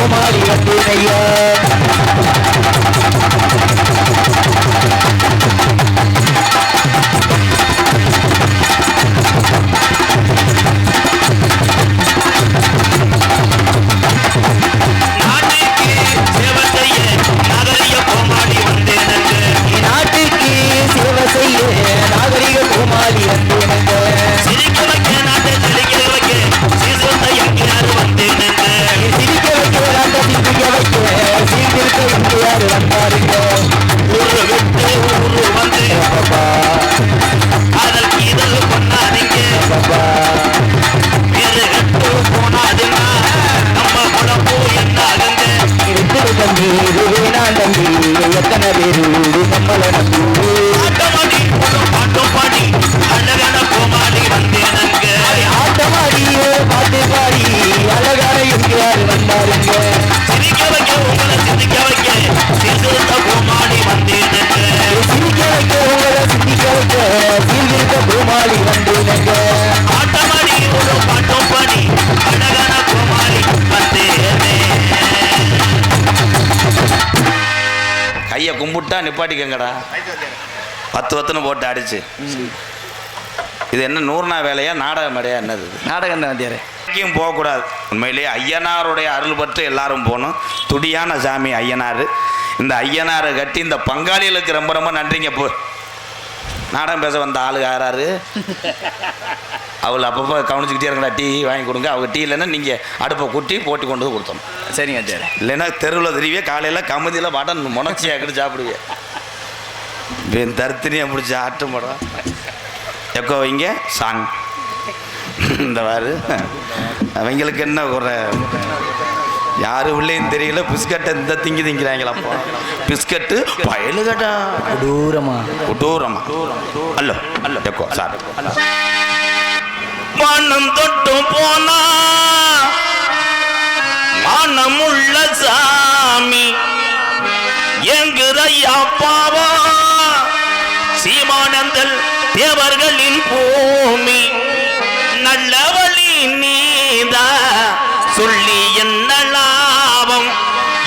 கோமாளி வந்தேனையா எத்தனை பேரு நம்மள ஆட்டமாடி பாட்டு பாடி அழகான இருக்கிறார் வந்தாருங்க சிரிக்க வைக்க உங்களை சிந்திக்க வைக்க சீர்திருத்த கோமாளி வந்தேனுங்க ஆட்டமாடி ஒரு பாட்டும் பாடி அழகான கோமாளி வந்தேனே. கையை கும்பிட்டா நிப்பாட்டிக்கங்கடா 10 போட்டு அடிச்சு. இது என்ன 100 நாள் வேலையா நாடக மேடையா என்னது? நாடகம் தான் வாத்தியாரே. எங்கேயும் போகக்கூடாது. உண்மையிலேயே ஐயனாருடைய அருள் பற்றி எல்லாரும் போகணும். துடியான சாமி ஐயனார். இந்த ஐயனாரை கட்டி இந்த பங்காளிகளுக்கு ரொம்ப ரொம்ப நன்றிங்க. போ நாடகம் பேச வந்த ஆளுங்க யாராரு அவள் அப்பப்போ கவனிச்சுக்கிட்டே இருக்கா. டீ வாங்கி கொடுங்க. அவங்க டீ இல்லைன்னா நீங்கள் அடுப்பை கூட்டி போட்டி கொண்டு வந்து கொடுத்தோம். சரிங்க சரி. இல்லைன்னா தெருவில் தெரியவே காலையில் கமுதியில் வடை முனச்சியாக்கிட்டு சாப்பிடுவேன். என் தருத்தினியை பிடிச்சி ஆட்டம் போடுறான். எக்கோ வைங்க சாங். இந்த வாரு அவங்களுக்கு என்ன ஒரு யாரு உள்ளேயும் தெரியல. பிஸ்கட்டை இந்த திங்கிறாங்களப்பா. பிஸ்கட்டு பயலுகட்டா கொடூரமா கொடூரமா. அல்லோ அல்லோ எக்கோ சார். மனம் தொட்டு போனா மனமுள்ள சாமி எங்குதையா பாவா சீமானந்தல் தேவர்களின் பூமி நல்ல வழி நீதா சொல்லி என்ன லாபம்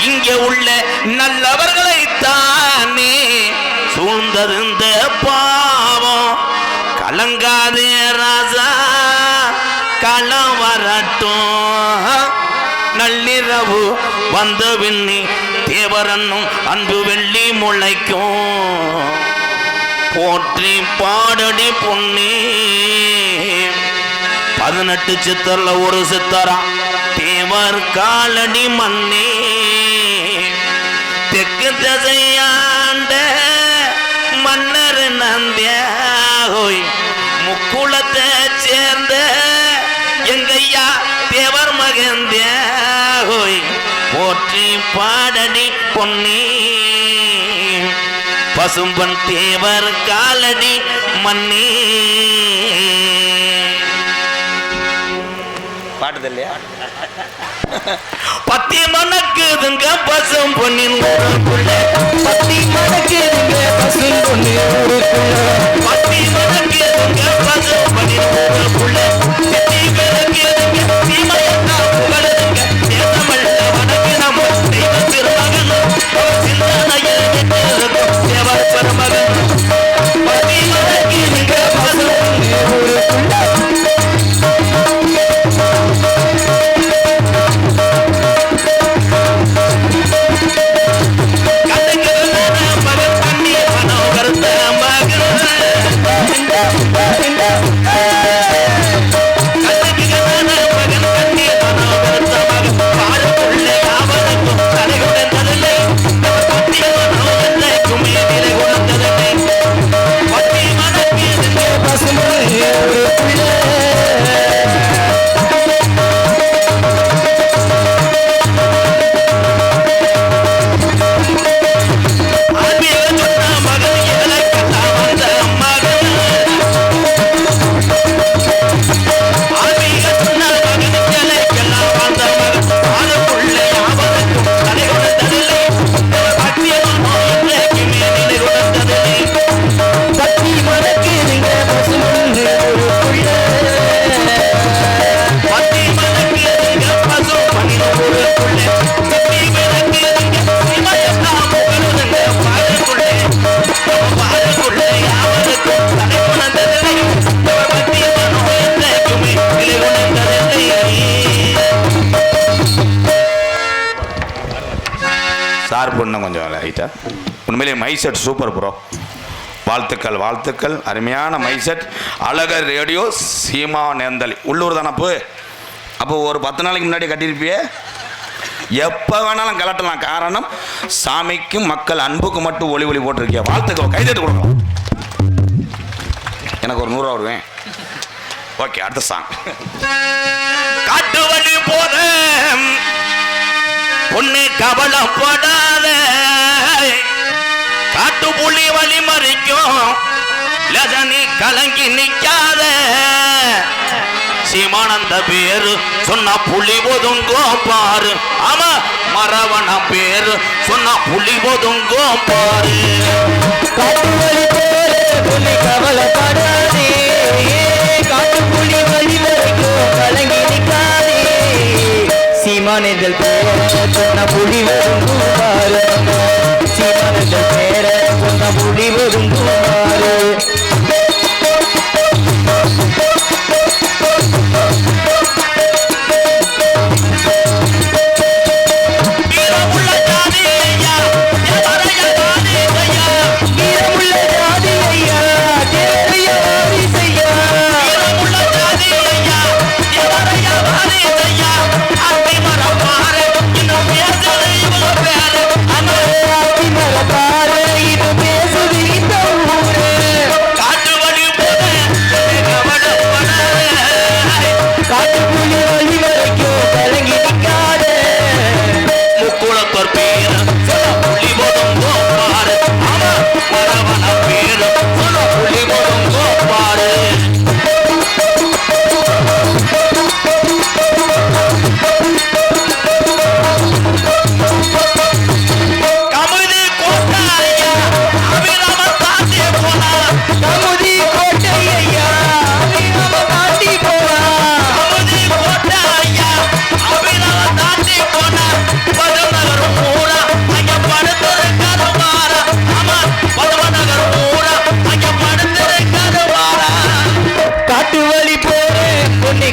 இங்கே உள்ள நல்லவர்களை தானே சூழ்ந்திருந்த பாவம் கலங்காதே ராஜா களம் வரட்டும் நள்ளிரவு வந்த விண்ணி தேவரன்னும் அன்பு வெள்ளி முளைக்கும் போற்றி பாடடி பொன்னி 18 சித்தர்ல ஒரு சித்தரா தேவர் காலடி மண்ணே தெற்கு திசையாண்ட மன்னர் நந்தியாய் முக்குளத்தை சேர்ந்த எங்கையா தேவர் மகந்தியாய் போற்றி பாடடி பொன்னி பசும்பன் தேவர் காலடி மண்ணே. பாட்டுது இல்லையா? பத்தி மணக்குதுங்க பசும் பொன்னின் பத்தி மணக்குதுங்க பசும் பொன்னின் பத்தி மணக்குதுங்க பசும் பொன்னின் பத்தி மணக்குதுங்க தீமையெல்லாம் புகழுதுங்க தேசமல்ல வணக்கு நம்ம தெய்வ திருமகனும் சிந்தனையில் நின்றிருக்கும் தேவர் பெருமகன் பத்தி மணக்குதுங்க பசும் பொன்னின் இன்னும் கொஞ்சம் லைட்டா. உண்மையிலேயே மை செட் சூப்பர் ப்ரோ. வாழ்த்துக்கள் வாழ்த்துக்கள். அருமையான மை செட். அழகர் ரேடியோ சீமா நேந்தலி. உள்ளூர் தானே அப்போ ஒரு 10 நாளைக்கு முன்னாடி கட்டியிருப்பியே. எப்போ வேணாலும் கலட்டலாம். காரணம் சாமிக்கும் மக்கள் அன்புக்கு மட்டும் ஒளி ஒளி போட்டிருக்கிய. வாழ்த்துக்கள். கைதட்டு கொடுக்கலாம். எனக்கு ஒரு 100 வருவேன். ஓகே, அடுத்த சாங். காட்டு வழி போத பொண்ணு கவலைப்படாத, காட்டு புலி வழி மறிக்கும் லஜனி கலங்கி நிக்காத, சீமானந்த பேரு சொன்ன புலி ஒதுங்கோ பாரு. ஆமா, மரவண பேரு சொன்ன புலி ஒதுங்கோ பாரு. காட்டு வழி போற புலி கவலைப்படாதே, காட்டு புலி வழி மறிக்கும் கலங்கி நிக்காதே, சீமானந்தல் பேர சொன்ன புலி ஒதுங்கோ பாரு. சீமானந்தல் பேர சொன்ன புலி ஒதுங்கோ பாரு.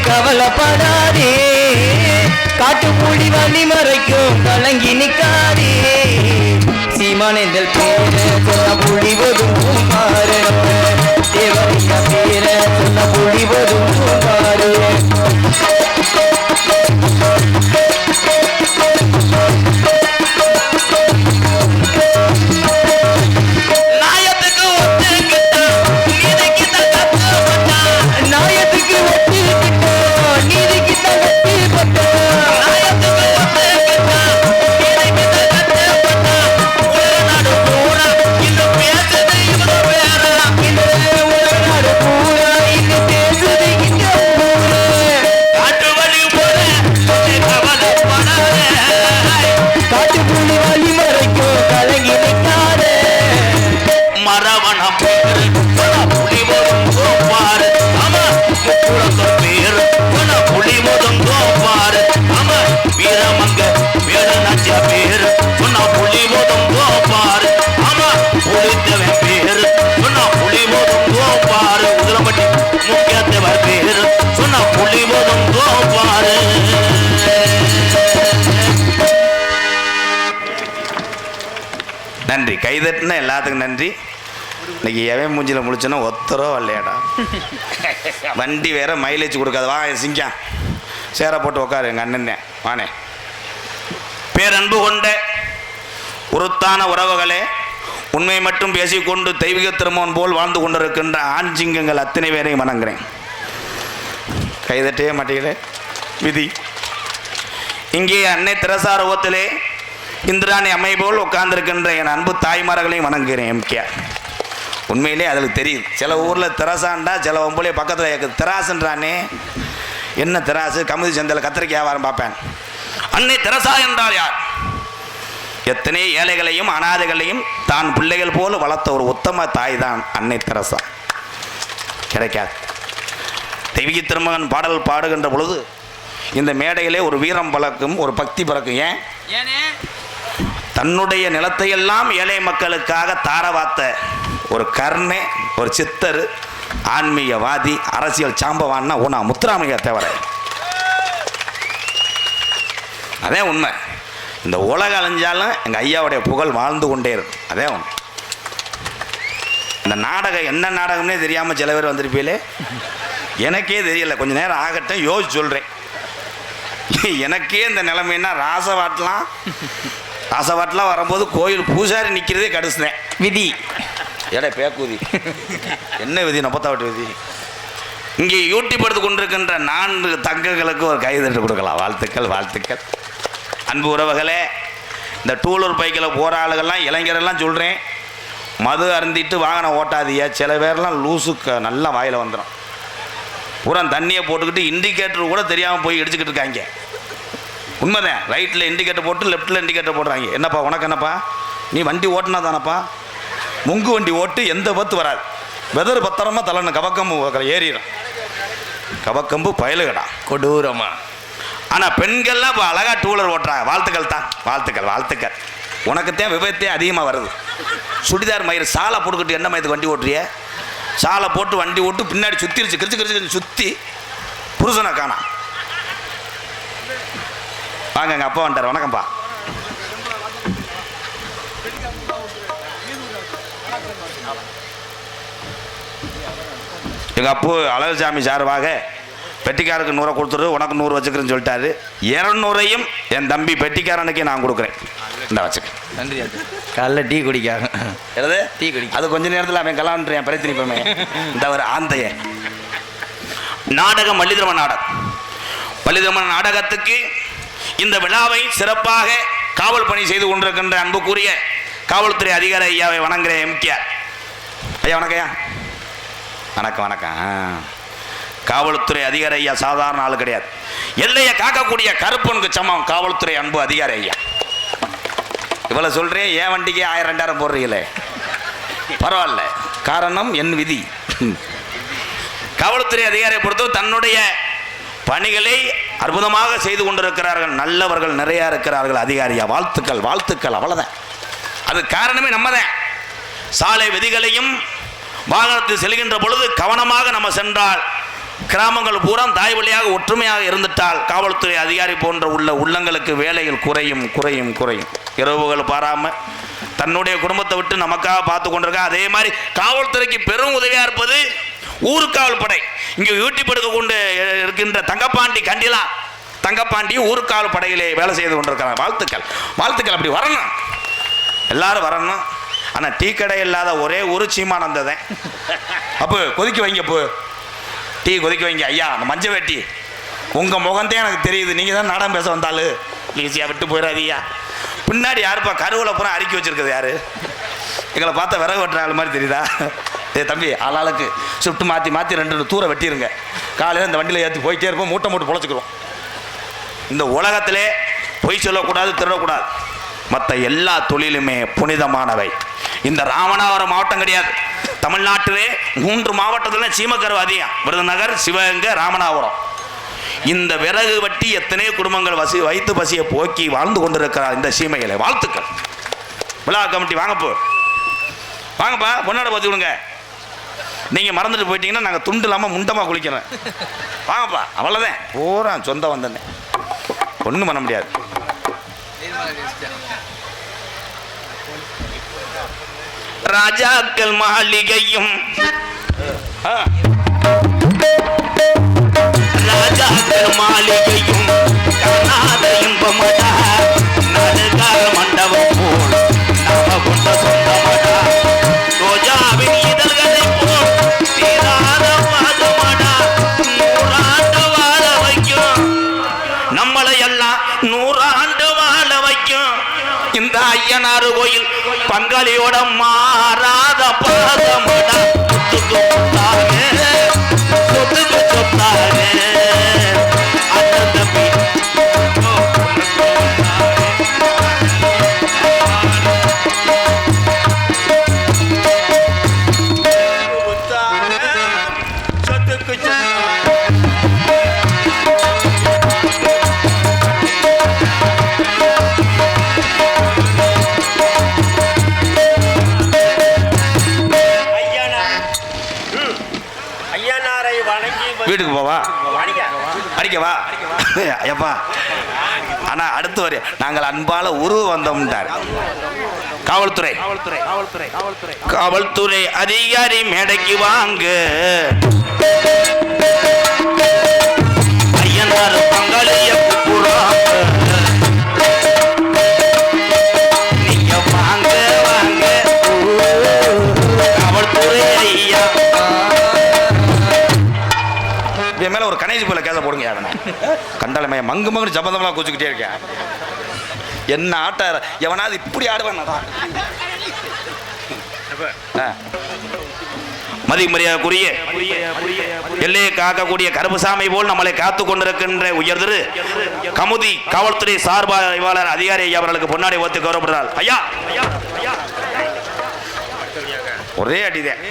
கவலைப்படாதே, காட்டு புலி வழி மறைக்கும் கலங்கி நிக்காதே, சீமானந்தல் பேர சொன்ன புலி ஒதுங்கும் பாரு. தேவரையா பேர சொன்ன புலி ஒதுங்கும் பாரு. நன்றி. கைதட்டினா எல்லாத்துக்கும் நன்றி. இன்னைக்கு எவன் மூஞ்சில் முடிச்சோன்னா ஒத்தரோ வரலையாடா. வண்டி வேற மைலேஜ் கொடுக்காது. வா சிங்கா சேர போட்டு உட்காரு. எங்கள் அண்ணன் வானே. பேரன்பு கொண்ட உருத்தான உறவுகளே, உண்மை மட்டும் பேசிக்கொண்டு தெய்வீக திருமணம் போல் வாழ்ந்து கொண்டிருக்கின்ற ஆண் சிங்கங்கள் அத்தனை பேரையும் வணங்குறேன். கைதட்டவே மாட்டீங்களே விதி. இங்கே அன்னை திரசாரவத்திலே இந்திராணி அம்மை போல் உட்கார்ந்துருக்கின்ற என் அன்பு தாய்மார்களையும் வணங்குகிறேன். எம்கேஆர் உண்மையிலே அதில் தெரியுது. சில ஊரில் திராசாண்டா சில ஒம்பளே பக்கத்தில் திராசுன்றானே. என்ன திராசு? கமுதி சந்தையில் கத்திரிக்காய் வியாபாரம் பார்ப்பேன். அன்னை திரசா என்றால் யார்? எத்தனை ஏழைகளையும் அனாதைகளையும் தான் பிள்ளைகள் போல வளர்த்த ஒரு உத்தம தாய் தான் அன்னை திரசா. கிடைக்காது. தெய்வீக திருமகன் பாடல் பாடுகின்ற பொழுது இந்த மேடையிலே ஒரு வீரம் பழக்கும், ஒரு பக்தி பறக்கும். ஏன்? தன்னுடைய நிலத்தையெல்லாம் ஏழை மக்களுக்காக தாரவாத்த ஒரு கர்ணே, ஒரு சித்தர், ஆன்மீகவாதி, அரசியல் சாம்பவான்னா ஊனா முத்துராமலிங்க தேவரை. அதே உண்மை. இந்த உலகம் அழிஞ்சாலும் எங்கள் ஐயாவுடைய புகழ் வாழ்ந்து கொண்டே இருக்கும். அதே ஒன்று. இந்த நாடகம் என்ன நாடகம்னே தெரியாமல் சில பேர் வந்திருப்பீங்களே, எனக்கே தெரியல. கொஞ்சம் நேரம் ஆகட்டும், யோசிச்சு சொல்கிறேன். எனக்கே இந்த நிலைமைன்னா ராசவாட்டெலாம் வரும்போது கோயில் பூசாரி நிற்கிறதே கடுசுனேன். விதி ஏடா பேக்குதி என்ன விதி, நப்பத்தாவட்டு விதி. இங்கே யூடியூப் எடுத்து கொண்டிருக்கின்ற 4 தங்கங்களுக்கு ஒரு கைதட்டு கொடுக்கலாம். வாழ்த்துக்கள் வாழ்த்துக்கள். அன்பு உறவுகளே, இந்த டூலர் பைக்கில் போகிற ஆளுகள்லாம் இளைஞரெல்லாம் சொல்கிறேன், மது அருந்திட்டு வாகனம் ஓட்டாதீங்க. சில பேர்லாம் லூசுக்கு நல்லா வாயில் வந்துடும். பூரா தண்ணியை போட்டுக்கிட்டு இண்டிகேட்டர் கூட தெரியாமல் போய் இடிச்சுக்கிட்டு இருக்காங்க. உண்மைதான். ரைட்டில் இண்டிகேட்டர் போட்டு லெஃப்ட்டில் இண்டிகேட்டர் போடுறாங்க. என்னப்பா உனக்கு என்னப்பா, நீ வண்டி ஓட்டினா தானப்பா, முங்கு வண்டி ஓட்டு எந்த பத்து வராது. வெதர் பத்திரமா தள்ளணும். கவக்கம்பு ஏறிடும். கவக்கம்பு பயலுகடா கொடூரமா. ஆனால் பெண்கள்லாம் இப்போ அழகாக டூலர் ஓட்டுறாங்க. வாழ்த்துக்கள் தான், வாழ்த்துக்கள் வாழ்த்துக்கள். உனக்குத்தான் விபத்தே அதிகமாக வருது. சுடிதார் மயிறு சாலை போட்டுக்கிட்டு என்ன மயத்துக்கு வண்டி ஓட்டுறிய? சாலை போட்டு வண்டி ஓட்டு பின்னாடி சுற்றிருச்சு, கிரிச்சு சுற்றி புருஷனை காணா. வாங்க, எங்கள் அப்பா வந்துட்டார். வணக்கம்ப்பா. எங்கள் அப்பு அழகுசாமி சார்பாக பெட்டிக்காருக்கு 100 கொடுத்துரு, உனக்கு 100 வச்சுக்கிறேன்னு சொல்லிட்டாரு. 200ஐயும் என் தம்பி பெட்டிக்காரனுக்கே நான் கொடுக்குறேன். இந்த வச்சுக்க. நன்றி. காலைல டீ குடிக்காக எழுது டீ குடிக்க அது கொஞ்ச நேரத்தில் அவன் கலான்றேன் பிரச்சனைப்பமே. இந்த ஒரு ஆந்தைய நாடகம் மல்லிதிரம நாடகம். மல்லிதிரம நாடகத்துக்கு இந்த விழாவை சிறப்பாக காவல் பணி செய்து கொண்டிருக்கின்ற அன்புக்குரிய காவல்துறை அதிகாரி ஐயாவை வணங்குகிறேன். எம்கேஆர் ஐயா வணக்கம்யா. வணக்கம் வணக்கம். காவல்துறை அதிகாரி ஐயா சாதாரண ஆள் கிடையாது. எல்லையை காக்கக்கூடிய கருப்பனுக்கு சமம் காவல்துறை அன்பு அதிகாரி ஐயா. இவ்வளோ சொல்கிறேன், ஏன் வண்டிக்கு 1000-2000 போடுறீங்களே, பரவாயில்ல. காரணம் என் விதி. காவல்துறை அதிகாரியை பொறுத்து தன்னுடைய பணிகளை அற்புதமாக செய்து கொண்டிருக்கிறார்கள். நல்லவர்கள் நிறையா இருக்கிறார்கள் அதிகாரியா. வாழ்த்துக்கள் வாழ்த்துக்கள். அவ்வளோதான். அது காரணமே நம்ம தான். சாலை விதிகளையும் வாகனத்தில் செல்கின்ற பொழுது கவனமாக நம்ம சென்றால், கிராமங்கள் பூரா தாய் வழியாக ஒற்றுமையாக இருந்துட்டால் காவல்துறை அதிகாரி போன்ற உள்ளங்களுக்கு வேலைகள் குறையும் குறையும் குறையும். இரவுகள் பாராமல் தன்னுடைய குடும்பத்தை விட்டு நமக்காக பார்த்து கொண்டிருக்கா. அதே மாதிரி காவல்துறைக்கு பெரும் உதவியாக இருப்பது ஊர்காவல் படை. இங்கே யூடியூப் எடுக்க கொண்டு இருக்கின்ற தங்கப்பாண்டி கண்டிலா தங்கப்பாண்டி ஊர்காவல் படையிலே வேலை செய்து கொண்டிருக்கிறாங்க. வாழ்த்துக்கள் வாழ்த்துக்கள். அப்படி வரணும், எல்லாரும் வரணும். ஆனால் டீ கடை இல்லாத ஒரே ஒரு சீமான் வந்ததேன். அப்போ கொதிக்க வைங்க, அப்போ டீ கொதிக்க வைங்க ஐயா. அந்த மஞ்சள் வேட்டி உங்கள் முகந்தே எனக்கு தெரியுது. நீங்கள் தான் நாடகம் பேச வந்தாலும் ஈஸியாக விட்டு போயிடாதீயா. பின்னாடி யாருப்பா கருவில் பூரா அறிக்கை வச்சிருக்குது யாரு? எங்களை பார்த்தா விறகு வெட்டுற ஆள் மாதிரி தெரியுதா? தம்பி ஆளாளுக்கு ஷிஃப்ட் மாற்றி மாற்றி 2 தூரம் வெட்டிடுங்க. காலையில் இந்த வண்டியில் ஏற்றி போயிட்டே இருப்போம், மூட்டை மூட்டு பொழைச்சிக்கிறோம். இந்த உலகத்திலே பொய் சொல்லக்கூடாது, திருடக்கூடாது. மற்ற எல்லா தொழிலுமே புனிதமானவை. இந்த ராமநாதபுரம் மாவட்டம் கிடையாது, தமிழ்நாட்டிலே 3 மாவட்டத்தில் சீமக்கரு அதிகம். விருதுநகர், சிவகங்கை, ராமநாதபுரம். இந்த விறகு வட்டி எத்தனை குடும்பங்கள் வைத்து பசியை போக்கி வாழ்ந்து கொண்டிருக்கிறார் இந்த சீமைகளை. வாழ்த்துக்கள். விழா கமிட்டி வாங்கப்போ, வாங்கப்பா, பொன்னாடை பற்றி விடுங்க. நீங்கள் மறந்துட்டு போயிட்டீங்கன்னா நாங்கள் துண்டு இல்லாமல் முண்டமாக குளிக்கிறேன். வாங்கப்பா, அவ்வளோதான். பூரா சொந்தம் வந்தேன், ஒன்றும் பண்ண முடியாது. ராஜாக்கள் மாளிகையும் ராஜாக்கள் மாளிகையும் காணாத இன்பமடா. நடுகால மண்டபம் போல் நாம கொண்ட சொந்தமடா. ரோஜாவின் இதழ்களை போல் தீராத வாதமடா. 100 ஆண்டு வாழ வைக்கும் நம்மளை எல்லாம், 100 ஆண்டு வாழ வைக்கும் இந்த ஐயனாறு கோயில் பங்காளியோட மாறாத பாதமடா. சொத்துக்கு சொத்தாக அண்ணன் தம்பி சொத்துக்கு ஐயனாரை வணங்கி வீட்டுக்கு போவா அடிக்கவா ஐயப்பா. ஆனா அடுத்து வரைய நாங்கள் அன்பால உருவ வந்தோம்ட்டார். காவல்துறை காவல்துறை அதிகாரி மேடைக்கு வாங்க. ஐயனார் பங்காளிய கூப்பிடுறாங்க. நீங்க வாங்க வாங்க காவல்துறை ஐயா. என் மேல ஒரு கணேசி போல கேச போடுங்க. கண்டாலமே மங்கு மங்கு ஜபந்தமா கூச்சுக்கிட்டே இருக்கேன். என்ன ஆட்ட எவனாவது இப்படி ஆடுவானடா. மதிமரியாதைக்குரிய எல்லையை காக்கக்கூடிய கருப்புசாமி போல் நம்மளை காத்து கொண்டிருக்கின்ற உயர்திரு கமுதி காவல்துறை சார்பாய்வாளர் அதிகாரி ஐயா அவர்களுக்கு பொன்னாடை ஓத்து கௌரவப்படுறார். ஐயா ஒரே அடிதான்.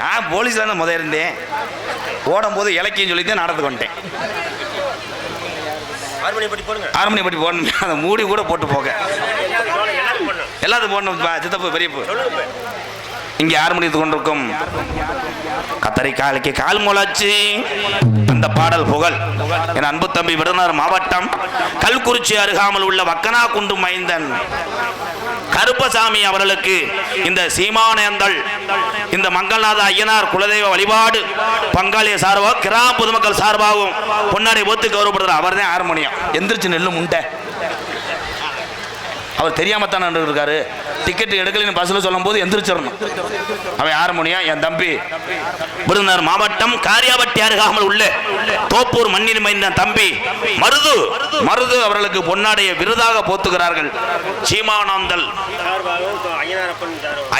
நான் போலீஸ்ல முதல் இருந்தேன். ஓடும் போது இலக்கியம் சொல்லிட்டு நாடகத்துக்கு வந்துட்டேன். 6 மணி பட்டி போடணும். அதை மூடி கூட போட்டு போக எல்லாத்துக்கும் போடணும். சித்தப்பு பெரியப்பு இங்கே 6 மணிக்கு கொண்டிருக்கும் கத்தரிக்காலுக்கு கால் முளைச்சு அந்த பாடல் புகழ் என் அன்பு தம்பி விருதுநகர் மாவட்டம் கல்குறிச்சி அருகாமல் உள்ள வக்கனா குண்டு மைந்தன் கருப்பசாமி அவர்களுக்கு இந்த சீமானேந்தல் இந்த மங்கள்நாத ஐயனார் குலதெய்வ வழிபாடு பங்காளிய சார்பாக கிராம பொதுமக்கள் சார்பாகவும் பொன்னாடை ஒத்து கௌரவப்படுறார். அவர் தான் ஹார்மோனியம். எந்திரிச்சு நெல்லு முண்டை. அவர் தெரியாமத்தான் இருக்காரு. டிக்கெட் எடுக்கலன்னு பஸ்ஸில் சொல்லும் போது எந்திரிச்சிடணும். அவன் ஹார்மோனியம். என் தம்பி விருதுநகர் மாவட்டம் காரியாபட்டி அருகாமல் உள்ள தோப்பூர் மண்ணில் மைந்த தம்பி மருது அவர்களுக்கு பொன்னாடையை விருதாக போத்துகிறார்கள். சீமானந்தல்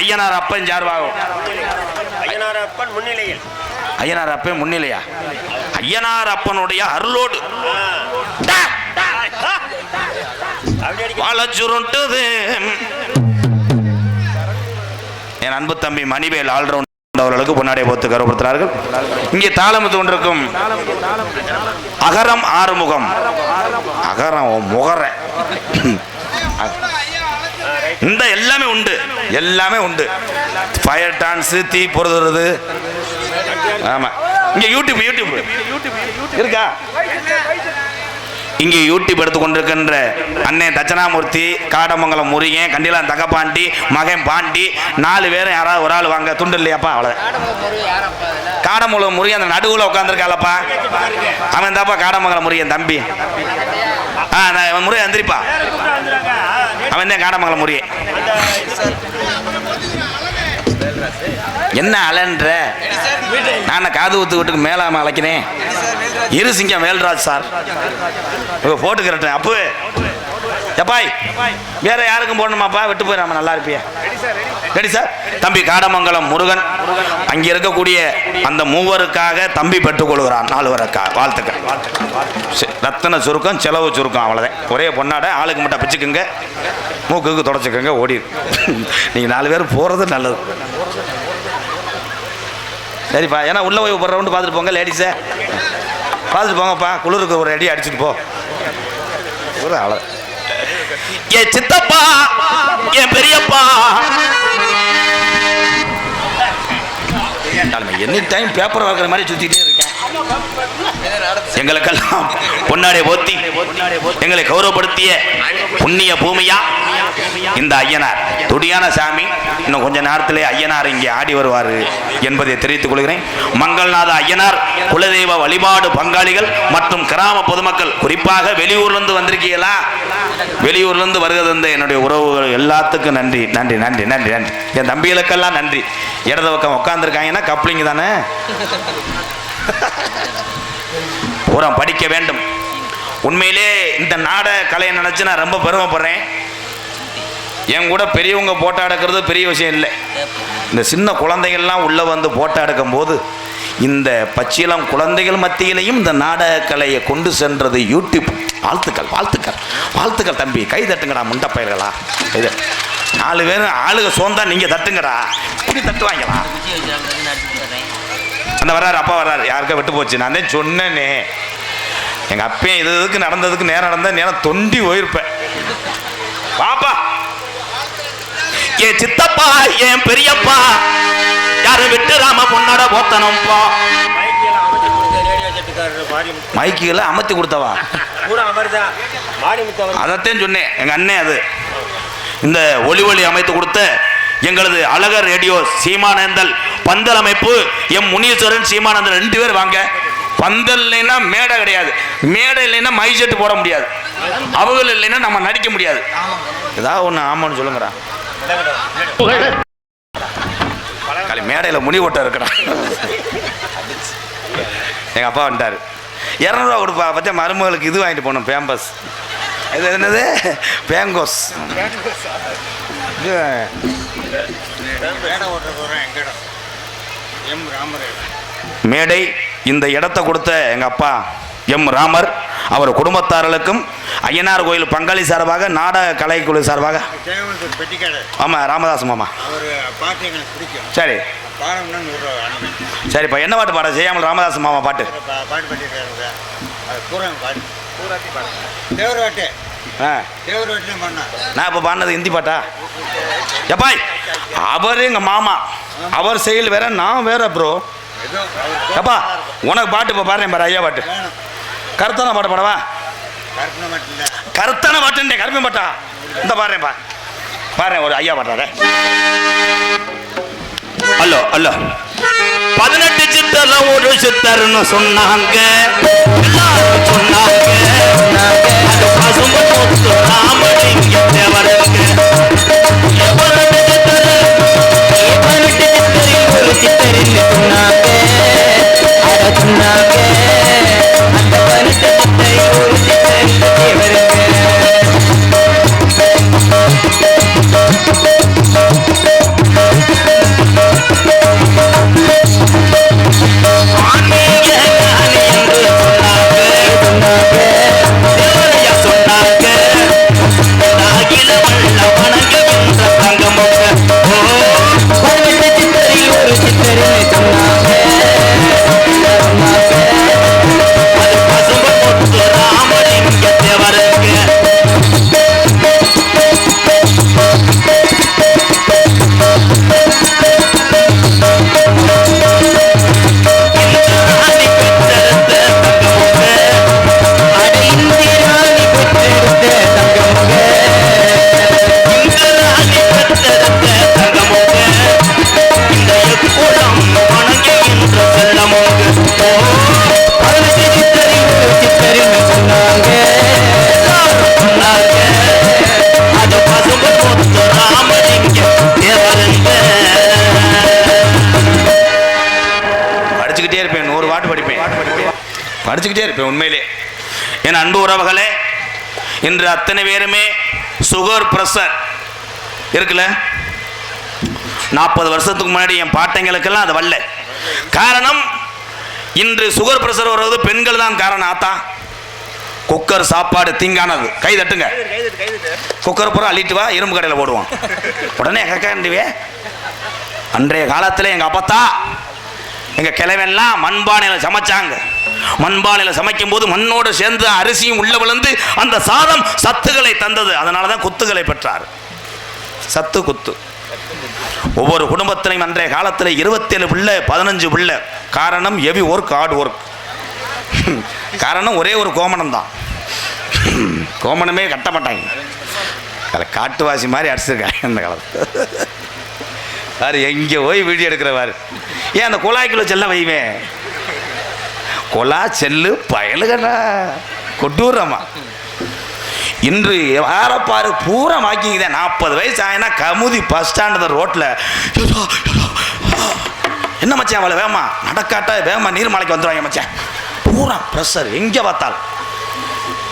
ஐயனார் அப்பன் சார்பாகும். ஐயனார் அப்பன் முன்னிலையா? ஐயனார் அப்பனுடைய அருளோடு சுருண்டுது என் அன்பு தம்பி மணிவேல் ஆல்ரவுண்ட் அவர்களுக்கு பொன்னாடை போத்து கௌரவப்படுத்துகிறார்கள். இங்கே தாளமுத்து கொண்டிருக்கும் அகரம் ஆறுமுகம். அகரம் முகர இந்த எல்லாமே உண்டு. எல்லாமே உண்டு. ஃபயர் டான்ஸ், தீ பொறுத்துறது. ஆமா இங்க யூடியூப் இருக்கா? இங்கே யூடியூப் எடுத்துக் கொண்டிருக்கின்ற அண்ணே தட்சணாமூர்த்தி, காடமங்கலம் முருகன், கண்டிலாம் தகப்பாண்டி, மகன் பாண்டி 4 பேரும் யாராவது ஒரு ஆள் வாங்க. துண்டு இல்லையாப்பா? அவ்வளோ காடமங்கலம் முருகன் அந்த நடுவில் உட்காந்துருக்காளப்பா. அவன் தாப்பா காடமங்கலம் முருகன் தம்பி. முருகன் எந்திரிப்பா. அவன் தான் காடமங்கலம் முருகன். என்ன அலன்ற? நான் காது ஊத்து வீட்டுக்கு மேலாம அழைக்கிறேன். இரு சிங்கம் வேல்ராஜ் சார் போட்டுக்கிறேன். அப்பு எப்பாய் வேற யாருக்கும் போடணுமாப்பா? விட்டு போயிடாம நல்லா இருப்பியா? Ready sir. தம்பி காடமங்கலம் முருகன் அங்கே இருக்கக்கூடிய அந்த மூவருக்காக தம்பி பெற்றுக்கொள்கிறான். 4 பேருக்கா வாழ்த்துக்கள். ரத்தன சுருக்கம், செலவு சுருக்கம், அவ்வளோதான். ஒரே பொண்ணாட ஆளுக்கு மட்டும் பிச்சுக்குங்க, மூக்குக்கு தொடச்சிக்கோங்க, ஓடிடு. நீங்கள் 4 பேர் போகிறது நல்லது. சரிப்பா. ஏன்னா உள்ளே போய் ஒரு ரவுண்டு பார்த்துட்டு போங்க. லேடிஸை பார்த்துட்டு போங்கப்பா. குளிருக்கு ஒரு அடி அடிச்சுட்டு போ. ஒரு ஆளு என் சித்தப்பா, என் பெரியப்பா எனி டைம் பேப்பர் வாக்குற மாதிரி சுத்திட்டே இருக்கேன். எங்களுக்கெல்லாம் பொன்னாடை போத்தி எங்களை கௌரவப்படுத்திய புண்ணிய பூமியா இந்த ஐயனார். துடியான சாமி. இன்னும் கொஞ்ச நேரத்திலே ஐயனார் இங்கே ஆடி வருவார் என்பதை தெரிவித்துக் கொள்கிறேன். மங்கள்நாத ஐயனார் குலதெய்வ வழிபாடு பங்காளிகள் மற்றும் கிராம பொதுமக்கள், குறிப்பாக வெளியூர்லேருந்து வந்திருக்கீங்களா? வெளியூர்லேருந்து வருகிறது என்னுடைய உறவுகள் எல்லாத்துக்கும் நன்றி நன்றி நன்றி நன்றி நன்றி. என் தம்பிகளுக்கெல்லாம் நன்றி. இடது பக்கம் உட்காந்துருக்காங்கன்னா கப்ளிங் தானே. பூரா படிக்க வேண்டும். உண்மையிலே இந்த நாடக கலையை நினச்சி நான் ரொம்ப பெருமைப்படுறேன். என் கூட பெரியவங்க போட்டோ எடுக்கிறது பெரிய விஷயம் இல்லை. இந்த சின்ன குழந்தைகள்லாம் உள்ளே வந்து போட்டோ எடுக்கும் போது இந்த பச்சிலம் குழந்தைகள் மத்தியிலையும் இந்த நாடக கலையை கொண்டு சென்றது யூடியூப். வாழ்த்துக்கள் வாழ்த்துக்கள் வாழ்த்துக்கள் தம்பி. கை தட்டுங்கடா முண்டப்பயல்களா. இது 4 பேர் ஆளுக சோந்தா நீங்கள் தட்டுங்கடா. இப்படி தட்டுவாங்களா? அந்த வர்றாரு, அப்பா வர்றாரு. யாருக்கா விட்டு போச்சு. நான் தான் சொன்னேனே, எங்கள் அப்பையும் இதுக்கு நடந்ததுக்கு நேரம் நடந்தால் நேரம் தொண்டி போயிருப்பேன். பாப்பா, என் சித்தப்பா, என் பெரியப்பா யாரும் விட்டு ராம பொண்ணோட போத்தனம்ப்பா. மைக்குகளை அமர்த்தி கொடுத்தவா அதைத்தான் சொன்னேன். எங்கள் அண்ணே அது இந்த ஒளி அமைத்து கொடுத்த எங்களது அழகர் ரேடியோ சீமானந்தல் பந்தல் அமைப்பு எம் முனீஸ்வரன் சீமானந்தல் 2 பேர் வாங்க. பந்தல் இல்லைன்னா மேடை கிடையாது, மேடை இல்லைன்னா மைசெட்டு போட முடியாது, அவங்க இல்லைன்னா நம்ம நடிக்க முடியாது. ஏதாவது ஒன்று ஆமான்னு சொல்லுங்கடா. மேடையில் முனி ஓட்ட இருக்கடா. எங்கள் அப்பா வந்துட்டார். 200 ரூபா கொடுப்பா பற்றிய மருமகளுக்கு இது வாங்கிட்டு போகணும், பேம்பஸ். இது என்னது? பேங்கோஸ். மேடை இந்த இடத்தை கொடுத்த எங்கள் அப்பா எம் ராமர் அவர் குடும்பத்தார்களுக்கும் ஐயனார் கோயில் பங்காளி சார்பாக நாடக கலைக்குழு சார்பாக ஆமாம் ராமதாஸ் மாமா. சரி சரிப்பா. என்ன பாட்டு பாட? செய்யாமல் ராமதாஸ் மாமா பாட்டு. நான் இப்போ பாடினது ஹிந்தி பாட்டா? எப்பாய் அவர் எங்கள் மாமா, அவர் செயல் வேற, நான் வேற ப்ரோ. எப்பா உனக்கு பாட்டு இப்போ பாடுறேன் பாரு, ஐயா பாட்டு. கருத்தான பாட்டு பாடவா? கருத்தான பாட்டு கருப்பேன் பாட்டா இந்த பாடுறேன் பா, பாடுறேன் ஒரு ஐயா பாடுறாரு. அல்லோ அல்லோ 18 சித்தர்ல ஒரு சித்தர்னு சொன்னாங்க, சொன்னாங்க படிச்சுக்கிட்டே இருப்பேன் உண்மையிலே. என் அன்பு உறவுகளே, இன்று அத்தனை பேருமே சுகர் பிரஷர் இருக்குல்ல. 40 வருஷத்துக்கு முன்னாடி என் பாட்டைங்களுக்கெல்லாம் அது வரல. காரணம், இன்று சுகர் பிரஷர் வருவது பெண்கள் தான் காரணம். ஆத்தா குக்கர் சாப்பாடு தீங்கானது. கை தட்டுங்க. குக்கர் பூரா அள்ளிட்டு வா, இரும்பு கடையில் போடுவோம். உடனே கண்டிவே. அன்றைய காலத்தில் எங்கள் அப்பத்தா எங்கள் கிழவெல்லாம் மண்பானையில் சமைச்சாங்க. மண்பானையில் சமைக்கும் போது மண்ணோடு சேர்ந்து அரிசியும் உள்ள விழுந்து அந்த சாதம் சத்துக்களை தந்தது. அதனால தான் குத்துகளை பெற்றார். சத்து குத்து. ஒவ்வொரு குடும்பத்திலையும் அன்றைய காலத்தில் 27 பிள்ளை 15 பிள்ளை. காரணம் ஹெவி ஒர்க், ஹார்ட் ஒர்க். காரணம் ஒரே ஒரு கோமணம் தான். கோமணமே கட்ட மாட்டாங்க. அதில் காட்டுவாசி மாதிரி அடிச்சிருக்காங்க அந்த காலத்தில். வேறு எங்கே போய் வீடியோ எடுக்கிறவாரு. ஏன் அந்த குழாய்க்குள்ள செல்ல வைவேன். கொலா செல்லு பயலுகண்ணா கொட்டூரம்மா. இன்று யாரப்பாரு பூரா வாக்கிங் தான். 40 வயசு ஆயினா கமுதி பஸ் ஸ்டாண்டு ரோட்டில் என்ன மச்சான் அவளை வேமா நடக்காட்டா வேமா நீர்மலைக்கு வந்துடுவாங்க மச்சான். பூரா ப்ரெஷர் எங்கே பார்த்தாலும்.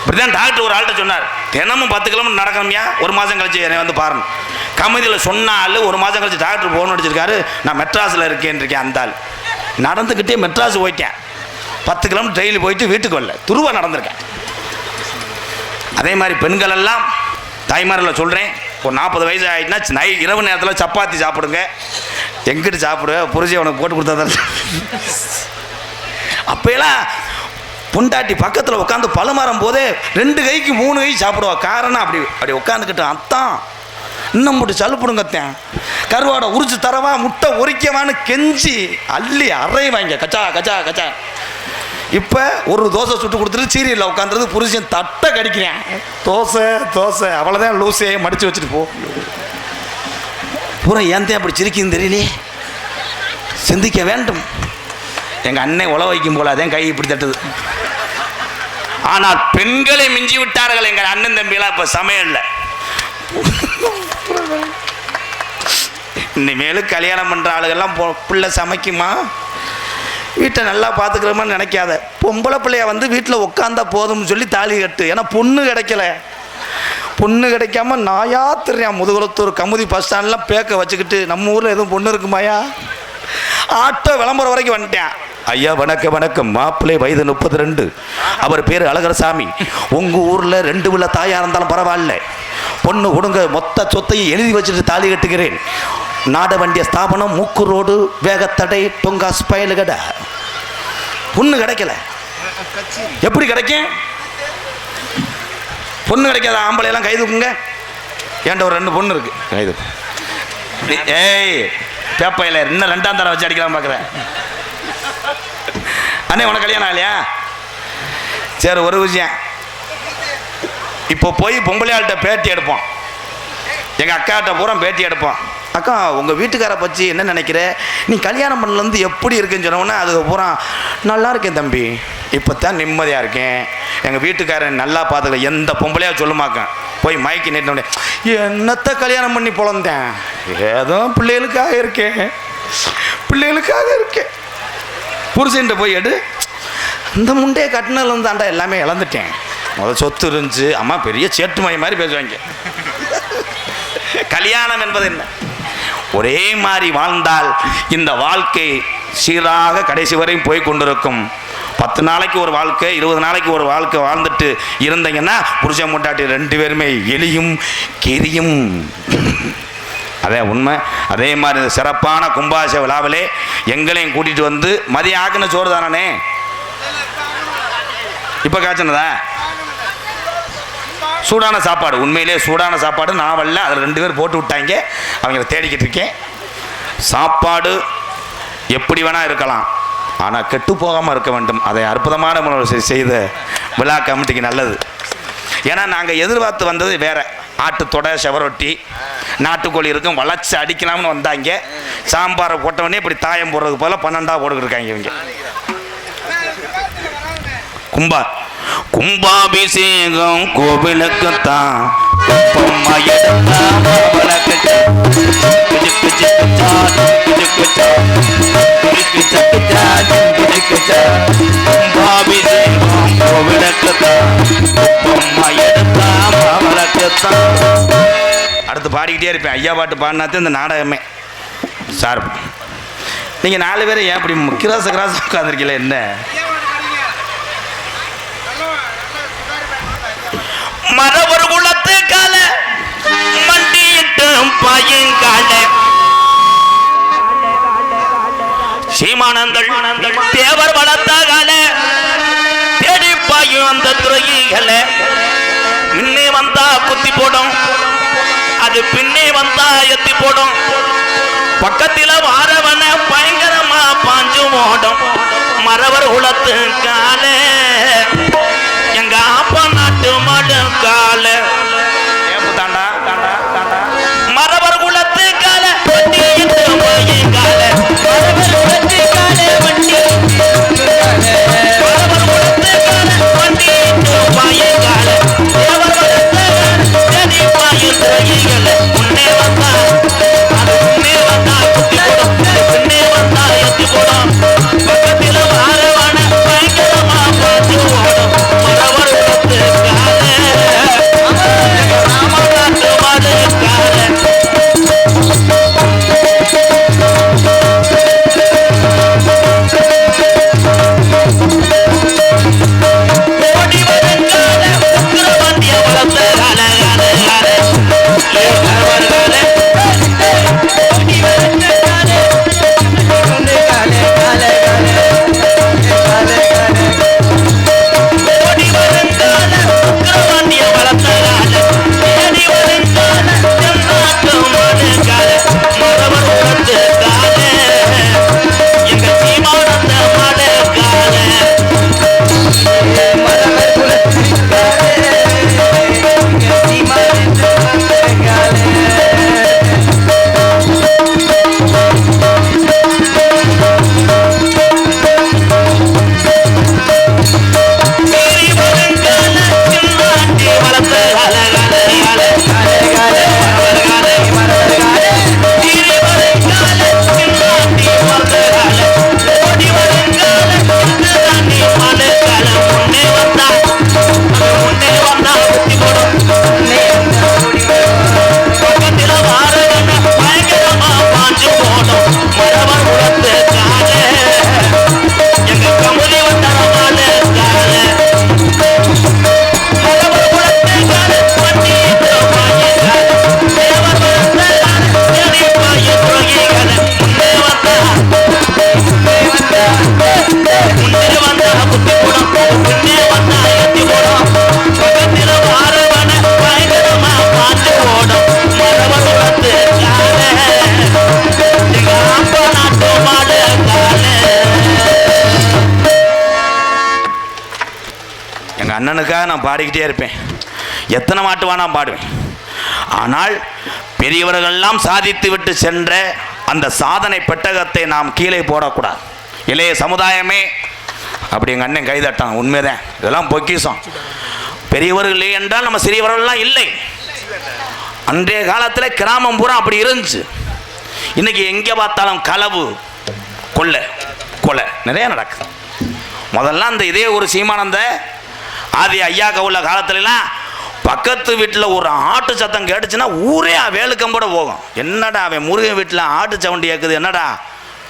இப்படிதான் டாக்டர் ஒரு ஆள்கிட்ட சொன்னார், தினமும் 10 கிலோமீட்டர் நடக்கணும்யா, 1 மாதம் கழிச்சு என்னை வந்து பாருங்க. கமிதியில் சொன்னால் 1 மாதம் கழிச்சு டாக்டர் ஃபோன் அடிச்சிருக்காரு, நான் மெட்ராஸில் இருக்கேன். அந்த ஆள் நடந்துக்கிட்டே மெட்ராஸ் போயிட்டேன். 10 கிலோமீட்டர் டெய்லி போயிட்டு வீட்டுக்கு வரல, துருவா நடந்திருக்கேன். அதே மாதிரி பெண்கள் எல்லாம் தாய்மாரில் சொல்கிறேன், ஒரு 40 வயசு ஆகிட்டுனா இரவு நேரத்தில் சப்பாத்தி சாப்பிடுங்க. எங்கிட்டு சாப்பிடுவேன், புரிஞ்சு உனக்கு போட்டு கொடுத்தா. அப்போலாம் பொண்டாட்டி பக்கத்தில் உட்காந்து பழமரம் போதே 2 கைக்கு 3 கை சாப்பிடுவா. காரணம் அப்படி உட்காந்துக்கிட்டு அத்தான் இன்னும் போட்டு சலுப்புடுங்கத்தேன், கருவாடை உரிச்சு தரவா, முட்டை உரிக்கவான்னு கெஞ்சி அள்ளி அறைவாங்க. கச்சா கச்சா கச்சா. இப்போ ஒரு தோசை சுட்டு கொடுத்துட்டு சீரியலில் உட்காந்துறது புருஷன் தட்டை கடிக்கிறேன். தோசை தோசை அவ்வளோதான் லூசையே மடித்து வச்சுட்டு போ. பூரா ஏன் அப்படி சிரிக்குன்னு தெரியலையே. சிந்திக்க வேண்டும். எங்கள் அண்ணன் உழ வைக்கும் போல அதே கை இப்படி தட்டுது. ஆனால் பெண்களை மிஞ்சி விட்டார்கள் எங்கள் அண்ணன் தம்பிலாம் இப்போ சமையல்ல. இனிமேலும் கல்யாணம் பண்ணுற ஆளுகள்லாம் பிள்ளை சமைக்குமா, வீட்டை நல்லா பார்த்துக்கிறோமான்னு நினைக்காத. பொம்பளை பிள்ளைய வந்து வீட்டில் உட்காந்தா போதும்னு சொல்லி தாலி கட்டு. ஏன்னா பொண்ணு கிடைக்கல. பொண்ணு கிடைக்காம நாயா தெரியான். முதுகுளத்தூர் கமுதி பஸ் ஸ்டாண்ட்லாம் பேக்க வச்சுக்கிட்டு நம்ம ஊரில் எதுவும் பொண்ணு இருக்குமாயா? ஆட்டோ விளம்பரம் வரைக்கும் வந்துட்டேன். ஐயா வணக்கம் வணக்கம், மாப்பிள்ளை வயது 32, அவர் பேர் அழகரசாமி. உங்கள் ஊரில் 2 உள்ள தாயாக இருந்தாலும் பரவாயில்ல, பொண்ணு கொடுங்க, மொத்த சொத்தையும் எழுதி வச்சுட்டு தாலி கட்டுகிறேன். நாட வண்டிய ஸ்தாபனம், மூக்கு ரோடு, வேகத்தடை, தொங்கா ஸ்பயலு கடை. பொண்ணு கிடைக்கல. எப்படி கிடைக்கும்? பொண்ணு கிடைக்காத ஆம்பளையெல்லாம் கை தூக்குங்க. ஏன்ட்ட ஒரு 2 பொண்ணு இருக்கு, கை தூக்கு. ஏய் பேப்பையில் இன்னும் 2ஆம் தரம் வச்சு அடிக்கலாம் பார்க்குறேன். அண்ணே உனக்கு கல்யாணம் ஆகலையா? சரி, ஒரு விஷயம். இப்போ போய் பொம்பளையாள்கிட்ட பேட்டி எடுப்போம். எங்கள் அக்காட்ட பூரா பேட்டி எடுப்போம். அக்கா உங்கள் வீட்டுக்காரை பற்றி என்ன நினைக்கிற, நீ கல்யாணம் பண்ணலேருந்து எப்படி இருக்குன்னு சொன்னோன்னே அதுக்கு பூரா நல்லா இருக்கேன் தம்பி, இப்போ தான் நிம்மதியாக இருக்கேன், எங்கள் வீட்டுக்காரன் நல்லா பார்த்துக்கல, எந்த பொம்பளையாக சொல்லுமாக்கேன். போய் மைக்கு நீட்டினோடனே என்னத்தை கல்யாணம் பண்ணி பொழந்தேன், ஏதோ பிள்ளைகளுக்காக இருக்கேன், பிள்ளைகளுக்காக இருக்கேன். புருஷன்ட்ட போய் எடு, இந்த முண்டையை கட்டினதுலேருந்து தாண்டா எல்லாமே இழந்துட்டேன், முதல் சொத்து இருந்துச்சு, அம்மா பெரிய சேட்டுமாய் மாதிரி பேசுவாங்க. கல்யாணம் என்பது என்ன? ஒரே மாதிரி வாழ்ந்தால் இந்த வாழ்க்கை சீராக கடைசி வரையும் போய் கொண்டிருக்கும். 10 நாளைக்கு ஒரு வாழ்க்கை, 20 நாளைக்கு ஒரு வாழ்க்கை வாழ்ந்துட்டு இருந்தீங்கன்னா புருஷன் முண்டாட்டி 2 பேருமே எலியும் கெரியும். அதே உண்மை. அதே மாதிரி சிறப்பான கும்பாச விழாவிலே எங்களையும் கூட்டிகிட்டு வந்து மதியம் ஆக்கின சோறு தானே இப்போ காய்ச்சினதா? சூடான சாப்பாடு, உண்மையிலே சூடான சாப்பாடு. நான் வரல, அதில் 2 பேர் போட்டு விட்டாங்க, அவங்கள தேடிக்கிட்டு இருக்கேன். சாப்பாடு எப்படி வேணால் இருக்கலாம், ஆனால் கெட்டு போகாமல் இருக்க வேண்டும். அதை அற்புதமான முறையில் செய்த விழா கமிட்டிக்கு நல்லது. ஏன்னா நாங்கள் எதிர்பார்த்து வந்தது வேறு. ஆட்டுத்தொடை, செவரொட்டி, நாட்டுக்கோழி இருக்கும், வளைச்சி அடிக்கலாம்னு வந்தாங்க. சாம்பாரை போட்டவொடனே இப்படி தாயம் போடுறதுக்கு போல 12ஆ போட்டுக்கிட்டு இருக்காங்க இவங்க. கும்பாபிஷேகம் கோவிலுக்குத்தான், அடுத்து பாடிக்கிட்டே இருப்பேன். ஐயா பாட்டு பாடினாத்தான் இந்த நாடகமே சார். நீங்கள் 4 பேர் ஏன் இப்படி கிராச உட்காந்துருக்கீங்களே என்ன? மரபொரு குலத்து கால மண்டியிட்டு பையங்கால சீமானந்தள் தேவர் வளர்த்த கால தேடி பாயும் அந்த துறைகளை முன்னே வந்தா குத்தி போடும், அது பின்னே வந்தா எத்தி போடும், பக்கத்தில் வாரவன பயங்கரமா பாஞ்சு ஓடும். மரவர் குலத்து கால எங்க அப்பா நாட்டு மாடு கால மரவர் குலத்து கால வண்டி கால மரவர் குலத்து கால வண்டி மரவர் குலத்து கால வண்டி கால தேவர் வளர்த்த பாயும் துறைகளை முன்னே வந்தா அது முன்னே வந்தா குத்தி போடும், பின்னே வந்தா எத்தி போடும், பக்கத்தில் வாரவன பயங்கரமா பார்த்து எங்கள் அண்ணனுக்காக நான் பாடிக்கிட்டே இருப்பேன். எத்தனை மாட்டுவா நான் பாடுவேன். ஆனால் பெரியவர்கள்லாம் சாதித்து விட்டு சென்ற அந்த சாதனை பெட்டகத்தை நாம் கீழே போடக்கூடாது. இளைய சமுதாயமே அப்படி எங்கள் அண்ணன் கைதட்டான். உண்மைதான், இதெல்லாம் பொக்கிஷம். பெரியவர்கள் இல்லை என்றால் நம்ம சிறியவர்கள்லாம் இல்லை. அன்றைய காலத்தில் கிராமம் பூரா அப்படி இருந்துச்சு. இன்னைக்கு எங்கே பார்த்தாலும் களவு, கொலை நிறைய நடக்குது. முதல்ல அந்த இதே ஒரு சீமானந்த ஆதி ஐயா கவுள்ள காலத்துலலாம் பக்கத்து வீட்டில் ஒரு ஆட்டு சத்தம் கேட்டுச்சுன்னா ஊரே வேலுக்கம்போட போகும். என்னடா அவன் முருகன் வீட்டில் ஆட்டு சவுண்டு கேட்குது, என்னடா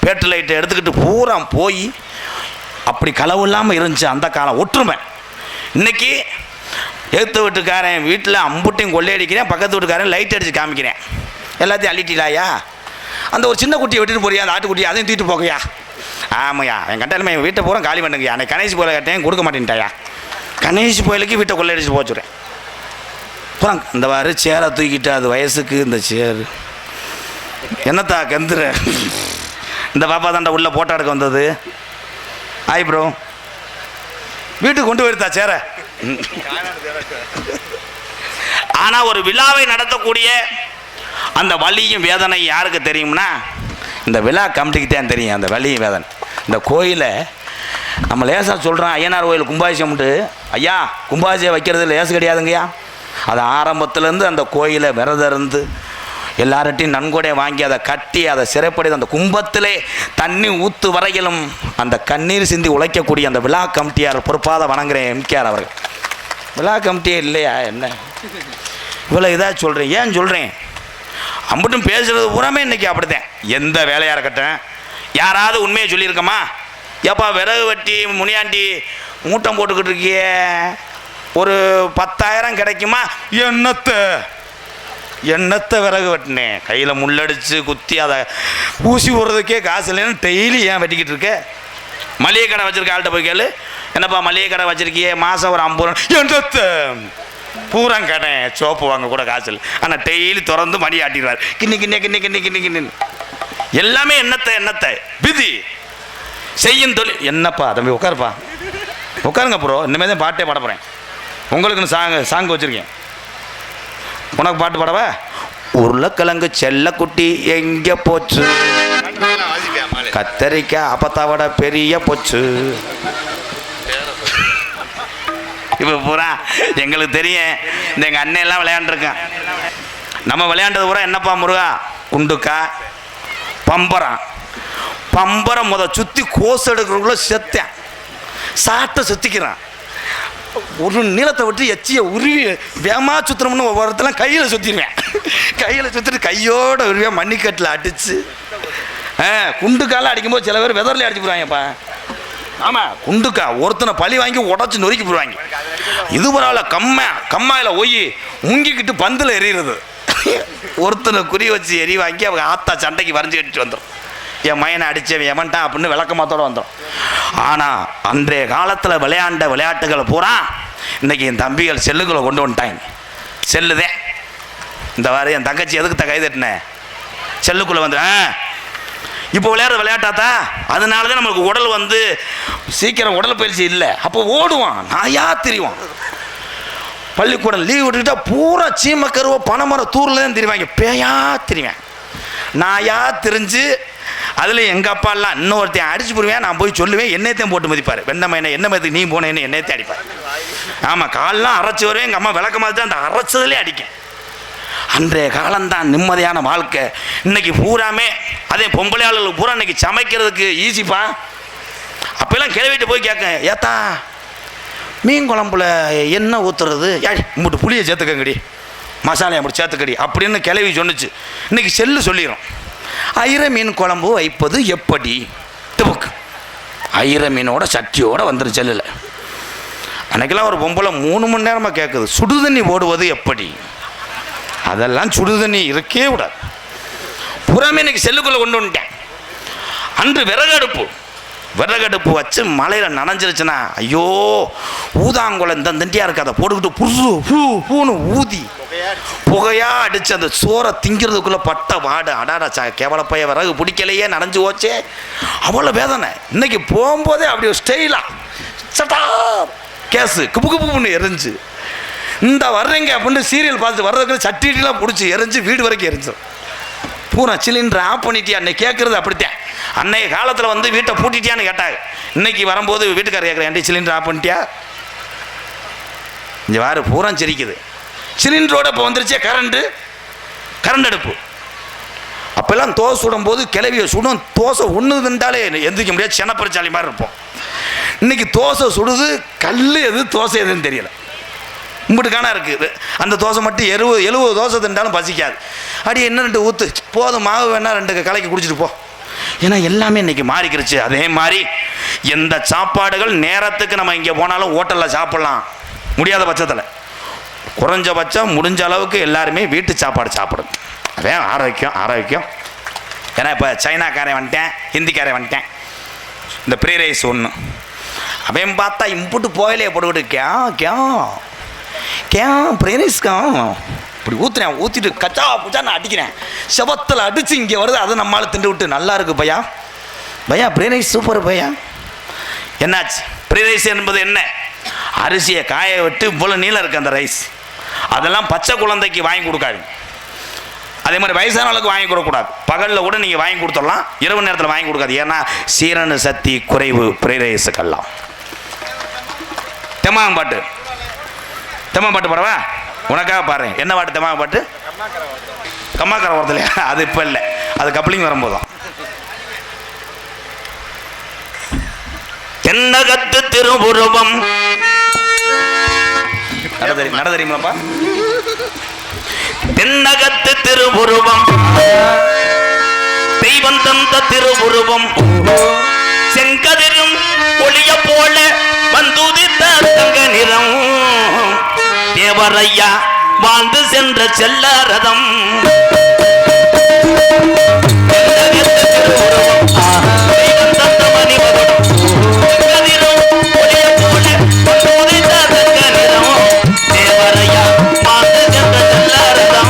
பேட்டு லைட்டை எடுத்துக்கிட்டு பூரா போய் அப்படி களவு இல்லாமல் இருந்துச்சு அந்த காலம், ஒற்றுமை. இன்னைக்கு எழுத்து வீட்டுக்காரன் வீட்டில் அம்புட்டையும் கொள்ளையடிக்கிறேன், பக்கத்து வீட்டுக்காரன் லைட் அடித்து காமிக்கிறேன், எல்லாத்தையும் அள்ளிட்டிலாயா, அந்த ஒரு சின்ன குட்டியை வெட்டிட்டு போறியா, அந்த ஆட்டுக்குட்டியை அதையும் தூக்கிட்டு போகையா. ஆமாய்யா, என் கட்டாலுமே என் வீட்டை பூரா காலி பண்ணுங்கய்யா. அன்னைக்கு கணேசி போயில கட்டேன் கொடுக்க மாட்டேன்ட்டாயா. கணேசி போயிலுக்கு வீட்டை கொள்ளையடிச்சு போச்சுறேன். அப்புறம் இந்த வாரம் சேரை தூக்கிட்டு அது வயசுக்கு இந்த சேரு என்னத்தா கந்துற. இந்த பாப்பா தாண்டா உள்ளே போட்டோ எடுக்க வந்தது. ஆய் ப்ரோ, வீட்டுக்கு கொண்டு போயிருத்தா சேரை. ஆனால் ஒரு விழாவை நடத்தக்கூடிய அந்த வலியும் வேதனை யாருக்கு தெரியும்னா இந்த விழா கமிட்டிக்கு தான் தெரியும். அந்த வலியும் வேதனை. இந்த கோயிலை நம்ம லேசாக சொல்கிறோம், ஐயனார் கோயில் கும்பாபிஷேகம்ட்டு. ஐயா, கும்பாபிஷேகம் வைக்கிறது லேசு கிடையாதுங்கய்யா. அது ஆரம்பத்துலேருந்து அந்த கோயிலை விரதம் இருந்து எல்லார்ட்டையும் நன்கொடை வாங்கி அதை கட்டி அதை சிறைப்படுத்தி அந்த கும்பத்திலே தண்ணி ஊற்று வரையிலும் அந்த கண்ணீர் சிந்தி உழைக்கக்கூடிய அந்த விழா கமிட்டியார் பொறுப்பாக வணங்குறேன் எம்கேஆர் அவர்கள். விழா கமிட்டியே இல்லையா என்ன இவ்வளோ இதாக சொல்கிறேன்? ஏன் சொல்கிறேன், அம்பட்டும் பேசுகிறது பூராமே இன்றைக்கி அப்படித்தான். எந்த வேலையாக இருக்கட்டும், யாராவது உண்மையை சொல்லியிருக்கோமா? ஏப்பா விறகு வெட்டி முனியாண்டி மூட்டம் போட்டுக்கிட்டு இருக்கிய, ஒரு 10,000 கிடைக்குமா? எண்ணத்தை விறகு வெட்டினேன், கையில் முள்ளடிச்சு குத்தி அதை ஊசி போடுறதுக்கே காசு இல்லைன்னு டெய்லி ஏன் வெட்டிக்கிட்டு இருக்க? மளிகை கடை வச்சுருக்க ஆள்கிட்ட போய் கேளு, என்னப்பா மளிகை கடை வச்சுருக்கியே, மாதம் ஒரு 50 ரூபா. எண்ணத்தை பூரா கடை சோப்பு வாங்க கூட காசு இல்லை, ஆனால் டெய்லி திறந்து மணி ஆட்டிடுவார். கிண்ணி எல்லாமே எண்ணத்தை விதி செய்யும் தொழில். என்னப்பா தம்பி உட்காருப்பா, உட்காருங்க ப்ரோ. இனிமேல் தான் பாட்டே பாட போகிறேன். உங்களுக்குன்னு சாங் வச்சுருக்கேன். உனக்கு பாட்டு பாடவா? உருளைக்கிழங்கு செல்லக்குட்டி எங்கே போச்சு, கத்தரிக்காய் அப்பத்தாவோட பெரிய போச்சு. இப்போ பூரா எங்களுக்கு தெரியும், இந்த எங்கள் அண்ணெல்லாம் விளையாண்டுருக்கேன். நம்ம விளையாண்டது பூரா என்னப்பா முருகா, குண்டுக்கா பம்பரம் சுற்றி கோசு எடுக்கிறதுக்குள்ள செத்தேன், சாட்டை சுற்றிக்கிறான். ஒரு நீளத்தை விட்டு எச்சியை உருவி வேமா சுற்றுறோம்னு ஒவ்வொருத்தெல்லாம் கையில் சுற்றிடுவேன். கையில் சுற்றிட்டு கையோட உருவியாக மண்ணிக்கட்டில் அடித்து குண்டுக்கால அடிக்கும்போது சில பேர் வெதர்லேயே அடிச்சு போடுவாங்கப்பா. ஆமாம், குண்டுக்கா ஒருத்தனை பழி வாங்கி உடச்சி நொறுக்கி போடுவாங்க. இது பரவாயில்ல, கம்மாயில் ஒய் முங்கிக்கிட்டு பந்தில் எறிகிறது. ஒருத்தனை குறி வச்சு எரி வாங்கி அவங்க ஆத்தா சண்டைக்கு வரைஞ்சி கட்டிட்டு வந்துடும். என் மையனை அடித்தவன் எவன்ட்டான் அப்படின்னு விளக்கமாத்தோடு வந்துடும். ஆனால் அன்றைய காலத்தில் விளையாண்ட விளையாட்டுகளை பூரா இன்றைக்கி என் தம்பிகள் செல்லுக்குள்ளே கொண்டு வந்துட்டாங்க. செல்லுதேன் இந்த வாரம் என் தங்கச்சி எதுக்கு கை தட்டினேன், செல்லுக்குள்ளே வந்து இப்போ விளையாடுற விளையாட்டாத்தா. அதனால தான் நம்மளுக்கு உடல் சீக்கிரம் உடல் பயிற்சி இல்லை. அப்போ ஓடுவான், நாயா திரிவான். பள்ளிக்கூடம் லீவ் விட்டுக்கிட்டா பூரா சீமக்கருவ பனைமரம் தூரில் தான் திரிவாங்க, பேயா திரிவேன், நாயா திரிஞ்சு. அதில் எங்கள் அப்பாலாம் இன்னொருத்தையும் அடிச்சு போடுவேன். நான் போய் சொல்லுவேன், எண்ணெயத்தையும் போட்டு மதிப்பார். வெண்ணமையின என்ன மதிக்கு நீ போனேன்னு எண்ணெயத்தையும் அடிப்பார். ஆமாம், காலெலாம் அரைச்சி வருவேன். எங்கள் அம்மா விளக்க மாதிரி தான் அந்த அரைச்சதுலேயே அடிக்கேன். அன்றைய காலம்தான் நிம்மதியான வாழ்க்கை. இன்றைக்கி பூராமே அதே பொம்பளை ஆளுகளுக்கு பூரா இன்றைக்கி சமைக்கிறதுக்கு ஈஸிப்பா. அப்போல்லாம் கிளவிட்டு போய் கேட்க, ஏத்தா மீன் குழம்புல என்ன ஊற்றுறது, யாடி உங்கள்கிட்ட புளியை சேர்த்துக்கங்கடி, மசாலையை அப்படி சேர்த்துக்கடி அப்படின்னு கிளவி சொன்னிச்சு. இன்றைக்கி செல்லு சொல்லிடும், ஐர மீன் குழம்பு வைப்பது எப்படி, துபுக்கு ஐர மீனோட சட்டியோடு வந்துடும் செல்லில். அன்றைக்கெல்லாம் ஒரு பொம்பளை 3 மணி நேரமாக கேட்குது, சுடுதண்ணி போடுவது எப்படி. அதெல்லாம் சுடுதண்ணி இருக்கே விடாது, புறாமே இன்னைக்கு செல்லுக்குள்ளே கொண்டு வந்துட்டேன். அன்று விறகடுப்பு வச்சு மலையில் நனைஞ்சிருச்சுன்னா ஐயோ ஊதாங்குளம் இந்த தண்டியாக இருக்குது, அதை போட்டுக்கிட்டு பூன்னு ஊதி புகையாக அடித்து அந்த சோறை திங்கிறதுக்குள்ளே பட்ட வாடு. அடாடா கேவலப்பைய விறகு பிடிக்கலையே, நனைஞ்சு போச்சே, அவ்வளோ வேதனை. இன்னைக்கு போகும்போதே அப்படி ஒரு ஸ்டைலாக சட்டா கேஸு குப்பு குப்புன்னு எரிஞ்சு இந்த வர்றீங்க அப்படின்னு சீரியல் பார்த்துட்டு வர்றதுக்கு சட்டிலாம் பிடிச்சி எரிஞ்சு வீடு வரைக்கும் எரிஞ்சோம். பூரா சிலிண்டர் ஆஃப் பண்ணிட்டியா அன்னைக்கு கேட்குறது அப்படித்தான். அன்னைய காலத்தில் வந்து வீட்டை பூட்டிட்டியான்னு கேட்டாங்க. இன்னைக்கு வரும்போது வீட்டுக்காரர் கேட்குறேன் சிலிண்டர் ஆஃப் பண்ணிட்டியா இங்கே வாரு பூரா சிரிக்குது. சிலிண்டரோட இப்போ வந்துருச்சே கரண்ட் அடுப்பு. அப்போல்லாம் தோசை சுடும் போது கிளவியை சுடும் தோசை ஒன்று இருந்தாலே எந்திரிக்க முடியாது, செனப்பரிச்சாலி மாதிரி இருப்போம். இன்னைக்கு தோசை சுடுது கல் எது தோசை எதுன்னு தெரியல, இம்பிட்டுக்கான இருக்குது. அந்த தோசை மட்டும் 70 தோசை தின்றாலும் பசிக்காது. அடி என்ன 2 ஊற்று போதும், மாவு வேணா 2 கலக்கி குடிச்சிட்டு போ. ஏன்னா எல்லாமே இன்னைக்கு மாறிக்கிருச்சு. அதே மாதிரி எந்த சாப்பாடுகள் நேரத்துக்கு நம்ம இங்கே போனாலும் ஹோட்டலில் சாப்பிட்லாம் முடியாத பட்சத்தில் குறைஞ்சபட்சம் முடிஞ்ச அளவுக்கு எல்லாருமே வீட்டு சாப்பாடு சாப்பிடும். அதே ஆரோக்கியம். ஏன்னா இப்போ சைனாக்காரன் வந்துட்டேன், ஹிந்திக்காரன் வந்துட்டேன். இந்த ப்ரீ ரைஸ் ஒன்று அவன் பார்த்தா இம்புட்டு போயிலே போட்டுக்கிட்டு ப்ரீ ரைஸ்க்கா இப்படி ஊற்றிட்டு கச்சா புச்சா நான் அடிக்கிறேன், செவத்தில் அடித்து இங்கே வருது. அதை நம்மளால் திண்டு விட்டு நல்லா இருக்கு பையா ப்ரீ ரைஸ் சூப்பர் பையா. என்னாச்சு? ப்ரீ ரைஸ் என்பது என்ன? அரிசியை காய விட்டு இவ்வளோ நீளம் இருக்குது அந்த ரைஸ். அதெல்லாம் பச்சை குழந்தைக்கு வாங்கி கொடுக்காது. அதே மாதிரி வயசானவளுக்கு வாங்கி கொடுக்கக்கூடாது. பகலில் கூட நீங்கள் வாங்கி கொடுத்துடலாம், இரவு நேரத்தில் வாங்கி கொடுக்காது. ஏன்னா சீரண சக்தி குறைவு ப்ரீ ரைஸுக்கெல்லாம். தெம்மாங்க பாட்டு பாடவா? உனக்காக பாரு. என்ன பாட்டு? தெம்மாங்க பாட்டு. கம்மாக்கார வரதுலையா? அது இப்போ இல்லை, அது கப்ளிங் வரும்போதுதான். தென்னகத்து திருபுருவம் நட தெரியுமாப்பா? தென்னகத்து திருபுருவம் தெய்வம் தந்த திருபுருவம் செங்கதிரும் ஒளிய போல வந்துதித்த தங்க நிறம் தேவரையா வாழ்ந்து சென்ற செல்ல ரதம். தெய்வம் தந்த மணிமகுடம் செங்கதிரும் ஒளிய போல வந்துதித்த தங்க நிறம் தேவரையா வாழ்ந்து சென்ற செல்ல ரதம்.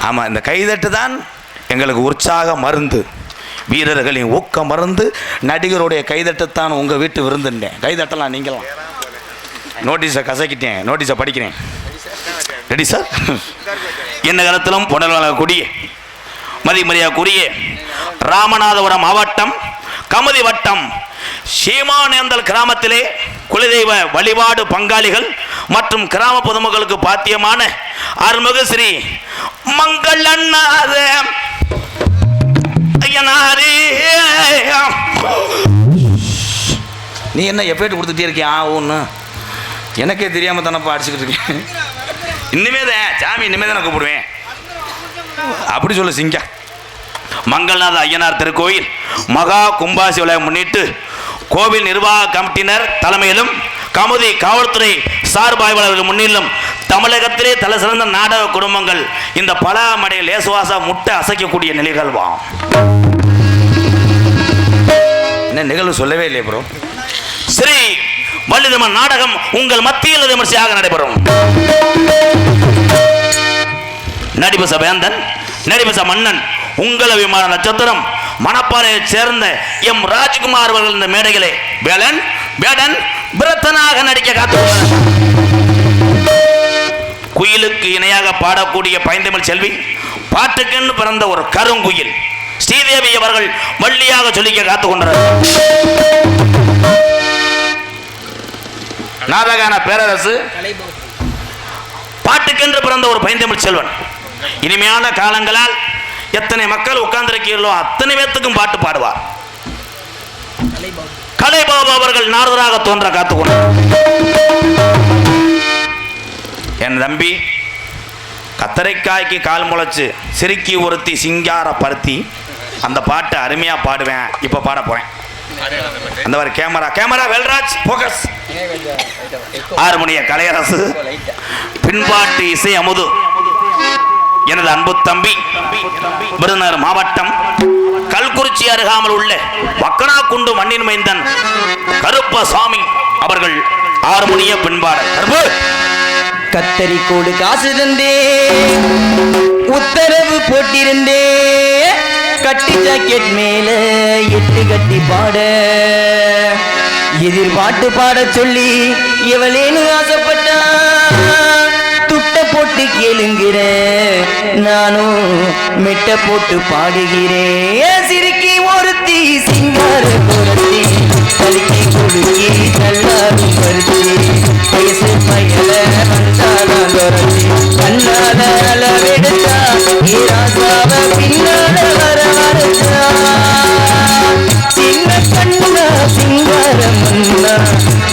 ஆமாம், இந்த கைதட்டு தான் எங்களுக்கு உற்சாக மருந்து, வீரர்களின் ஊக்க மருந்து. நடிகருடைய கைதட்டுத்தான் உங்கள் வீட்டு விருந்துட்டேன். கைதட்டலாம் நீங்களாம். நோட்டீஸை கசக்கிட்டேன், நோட்டீஸை படிக்கிறேன். Ready sir? என்ன காலத்திலும் புனர்வளக்கூடிய மதிமரியாக்குரிய ராமநாதபுரம் மாவட்டம் கமுதி வட்டம் சீமானேந்தல் கிராமத்திலே குலதெய்வ வழிபாடு பங்காளிகள் மற்றும் கிராம பொதுமக்களுக்கு பாத்தியமான அருள்மிகு ஸ்ரீ மங்களநாத ஐயனாரே. நீ என்ன எஃபெக்ட் கொடுத்துட்டே இருக்கியா? ஒன்று எனக்கே தெரியாமல் தானப்பா அடிச்சுக்கிட்டு இருக்கேன். இனிமே தான் சாமி, இனிமே தான் நான் கூப்பிடுவேன். அப்படி சொல்லு சிங்கா. மங்கள்நாத ஐயனார் திருக்கோயில் மகா கும்பாசி விழாவை முன்னிட்டு கோவில் நிர்வாக கமிட்டியினர் தலைமையிலும் கமுதி காவல்துறை சார்பாய்வாளர்கள் முன்னிலும் தமிழகத்திலே தலை சிறந்த நாடக குடும்பங்கள் இந்த பலாமடை லேசுவாசா முட்டை அசைக்கக்கூடிய நிகழ்வாம். என்ன நிகழ்வு சொல்லவே இல்லையே ப்ரோ. ஸ்ரீ வள்ளிதமன் நாடகம் உங்கள் மத்தியில் விமர்சையாக நடைபெறும். நடிபச வேந்தன், நடிபச மன்னன், உங்கள் விமான நட்சத்திரம் மணப்பாறையை சேர்ந்த எம் ராஜ்குமார் அவர்கள் இந்த மேடைகளே வேலன் வேடன் பிரத்தனாக நடிக்க காத்துள்ளார். குயிலுக்கு இணையாக பாடக்கூடிய பைந்தமிழ் செல்வி, பாட்டுக்கென்று பிறந்த ஒரு கருங்குயில் ஸ்ரீதேவி அவர்கள் வள்ளியாக சொல்லிக்க காத்துக் கொண்டார். நாடகான பேரரசு, பாட்டுக்கென்று பிறந்த ஒரு பைந்தமிழ் செல்வன். இனிமையான காலங்களால் எத்தனை மக்கள் உட்கார்ந்திருக்கிறீர்களோ அத்தனை பேத்துக்கும் பாட்டு பாடுவார். கலைபாபு அவர்கள் நாரதராக தோன்ற காத்துக்கொண்டார். என் தம்பி கத்தரைக்காய்க்கு கால் முளைச்சு சிறுக்கி ஒருத்தி சிங்கார பருத்தி, அந்த பாட்டு அருமையா பாடுவேன். இப்ப பாட போறேன். அந்த மாதிரி கேமரா வேல்ராஜ் போக்கஸ். ஹார்மோனிய கலையரசு, பின்பாட்டு இசை அமுது எனது அன்பு தம்பி விருதுநகர் மாவட்டம் கல்குறிச்சி அருகாமல் உள்ள வக்கனாக்குண்டு மண்ணின் மைந்தன் கருப்பசாமி அவர்கள் ஹார்மோனிய பின்பாடு. கத்தரிக்கோடு காசு தந்தே, உத்தரவு போட்டிருந்தே, கட்டி ஜாக்கெட் மேல எட்டு கட்டி பாட, எதிர்பாட்டு பாட சொல்லி எவளேனு ஆசைப்பட்டா, துட்ட போட்டு கேளுங்கிற நானும் மெட்ட போட்டு பாடுகிறேன். சிரிக்கி ஒருத்தி சிங்கார குரத்தி, கலிக்கி குலுக்கி நல்லாரும் பருத்தி, வயசு பயல வந்தாலாம் துரத்தி, கண்ணால அளவெடுத்தா ராசாவ பின்னால வர வரச்சா, சின்ன கண்ணா சிங்கார மன்னா,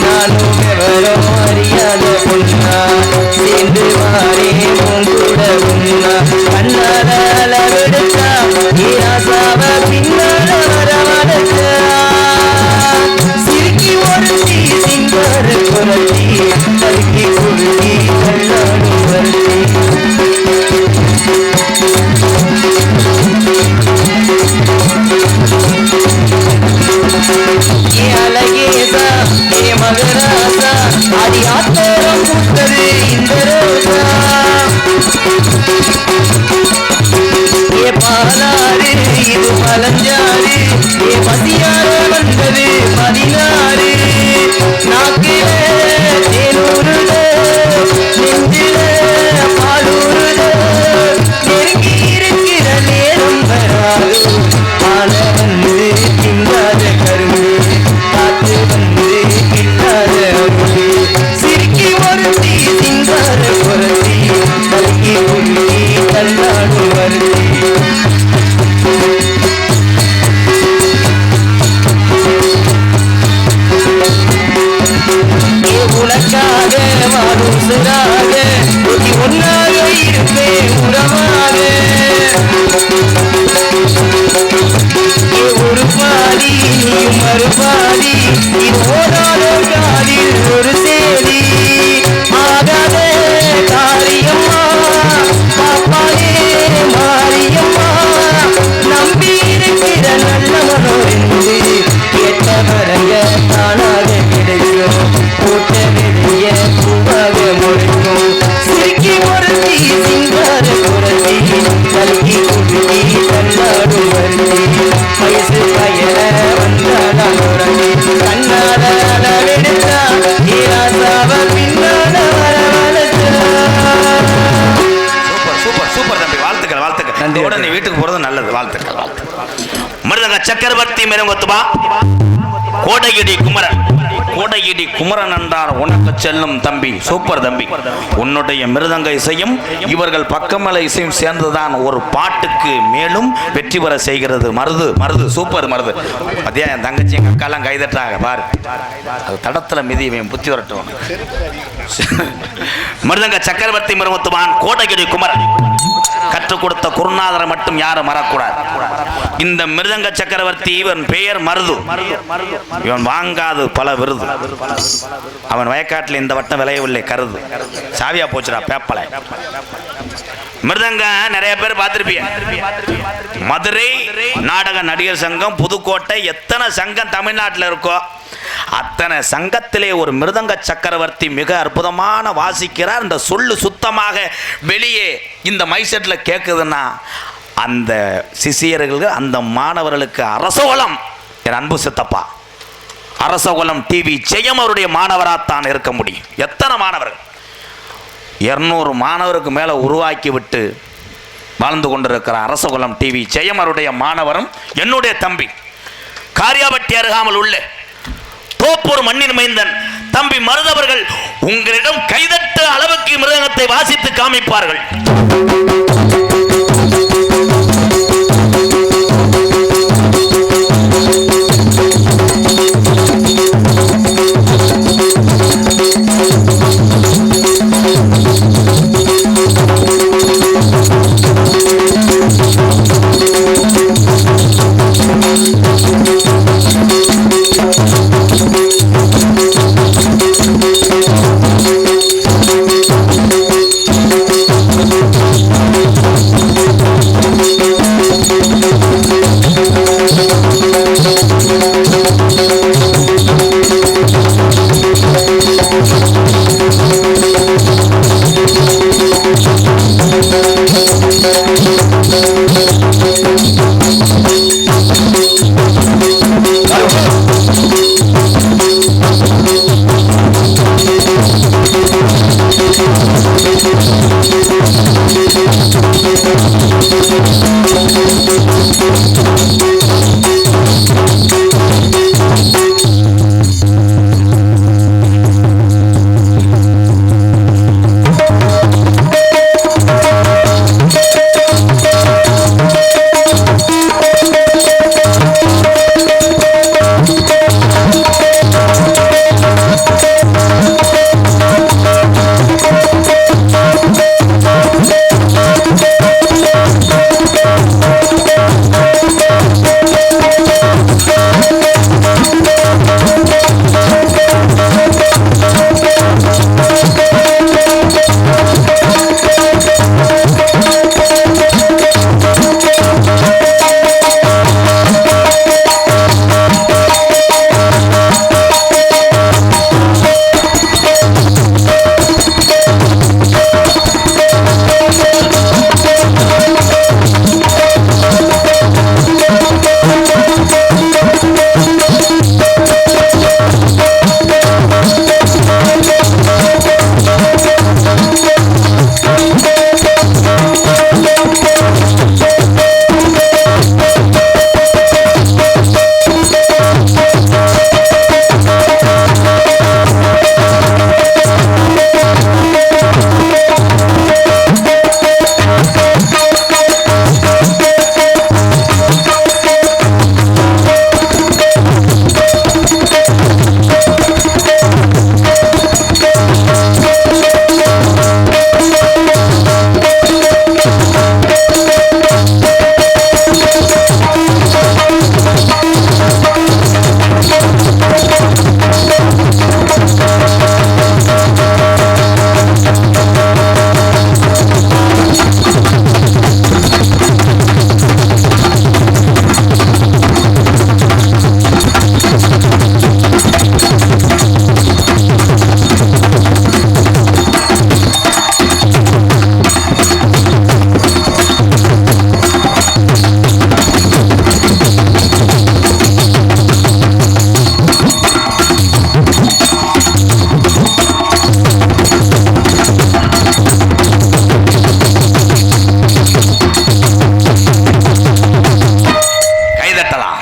நானும் விவரம் அறியாத பொண்ணா, சேர்ந்து வாரே கூட உண்ணா, கண்ணால அளவெடுத்தா ராசாவ பின்னால வர வரச்சா, சிரிக்கி ஒருத்தி சிங்கார குரத்தி, கலிக்கி குலுக்கி கண்ணாடும் வருத்தி. ஏ அழகேசா ஏ மகராசா, அடி ஆத்தரம் பூத்தது இந்த ரோசா, ஏ பாலாறு இது மலஞ்சாறு, ஏ மதியார வந்தது மதினாறு, நாக்கில தேனூருத நெஞ்சில பாலூருத, நெருங்கி இருக்கிற நேரம் வராது, ஆன வந்து திங்காத கரும்பு, காத்து வந்து கிட்டாத அரும்பு, சிரிக்கி ஒருத்தி சிங்கார குரத்தி, கல்கி குலுக்கி தன்னாடு வருத்தி. உனக்காக வாழும் சிறாக ஒன்னாக இருப்பேன் உறவாக, ஒரு பாதி நீயும் மறுபாதி, இது ஓடாத காலில் ஒரு சேதி, ஆகாத காரியம்மா பாப்பாலே மாரியம்மா, நம்பி இருக்கிற நல்ல மனோரென்று கேட்டவரங்க தானாக கிடைக்கும், கூட்ட வெளிய பூவாக முளைக்கும், சிரிக்கி ஒருத்தி சிங்கார குரத்தி, கல்கி குலுக்கி தன்னாடு வருத்தி, வயசு பயல வந்தாலாம் உறங்கி, கண்ணால அளவெடுத்தா ராசாவ பின்னால வர வரச்சா. சூப்பர் சூப்பர் தம்பி, வாழ்த்துக்கள் வாழ்த்துக்கள். நன்றியோட நீ வீட்டுக்கு போறது நல்லது. வாழ்த்துக்கள் வாழ்த்துக்கள். மிருதங்க சக்கரவர்த்தி மிருங்கத்துவா கோடையிடி குமரன் என்றார் உனக்கு செல்லும் தம்பி. சூப்பர் தம்பி, உன்னுடைய மிருதங்க இசையும் இவர்கள் பக்கமலை இசையும் சேர்ந்துதான் ஒரு பாட்டுக்கு மேலும் வெற்றி பெற செய்கிறது. மருது சூப்பர் மருது. அதே என் தங்கச்சி எங்க அக்காலாம் கைதட்டாங்க பாரு, அது தடத்துல மிதியவன் புத்தி வரட்டும். மிருதங்க சக்கரவர்த்தி மிருகத்துவான் கோடையிடி குமரன் கற்றுக் கொடுத்த குருநாதரை மட்டும் யாரும் மறக்கூடாது. இந்த மிருதங்க சக்கரவர்த்தி இவன் பெயர் மருது. இவன் வாங்காது பல விருது. அவன் வயக்காட்டில் இந்த வட்டம் விளையவில்லை கருது. சாவியா போச்சுடா பேப்பலை. மிருதங்கம் நிறைய பேர் பார்த்திருப்பீங்க. மதுரை நாடக நடிகர் சங்கம், புதுக்கோட்டை, எத்தனை சங்கம் தமிழ்நாட்டில் இருக்கோ அத்தனை சங்கத்திலே ஒரு மிருதங்க சக்கரவர்த்தி மிக அற்புதமான வாசிக்கிறார். இந்த சொல்லு சுத்தமாக வெளியே இந்த மைசெட்டில் கேட்குதுன்னா அந்த சிஷியர்களுக்கு, அந்த மாணவர்களுக்கு அரசோலம் என் அன்பு சித்தப்பா அரசகுலம் டிவி ஜெயம் அவருடைய மாணவராகத்தான் இருக்க முடியும். எத்தனை மாணவர்கள் 200 மாணவருக்கு மேலே உருவாக்கி விட்டு வாழ்ந்து கொண்டிருக்கிற அரசகுலம் டிவி ஜெயம் அவருடைய மாணவரும் என்னுடைய தம்பி காரியாபட்டி அருகாமல் உள்ள தோப்பூர் மண்ணின் மைந்தன் தம்பி மருதவர்கள் உங்களிடம் கைதட்ட அளவுக்கு மிருதங்கத்தை வாசித்து காமிப்பார்கள்.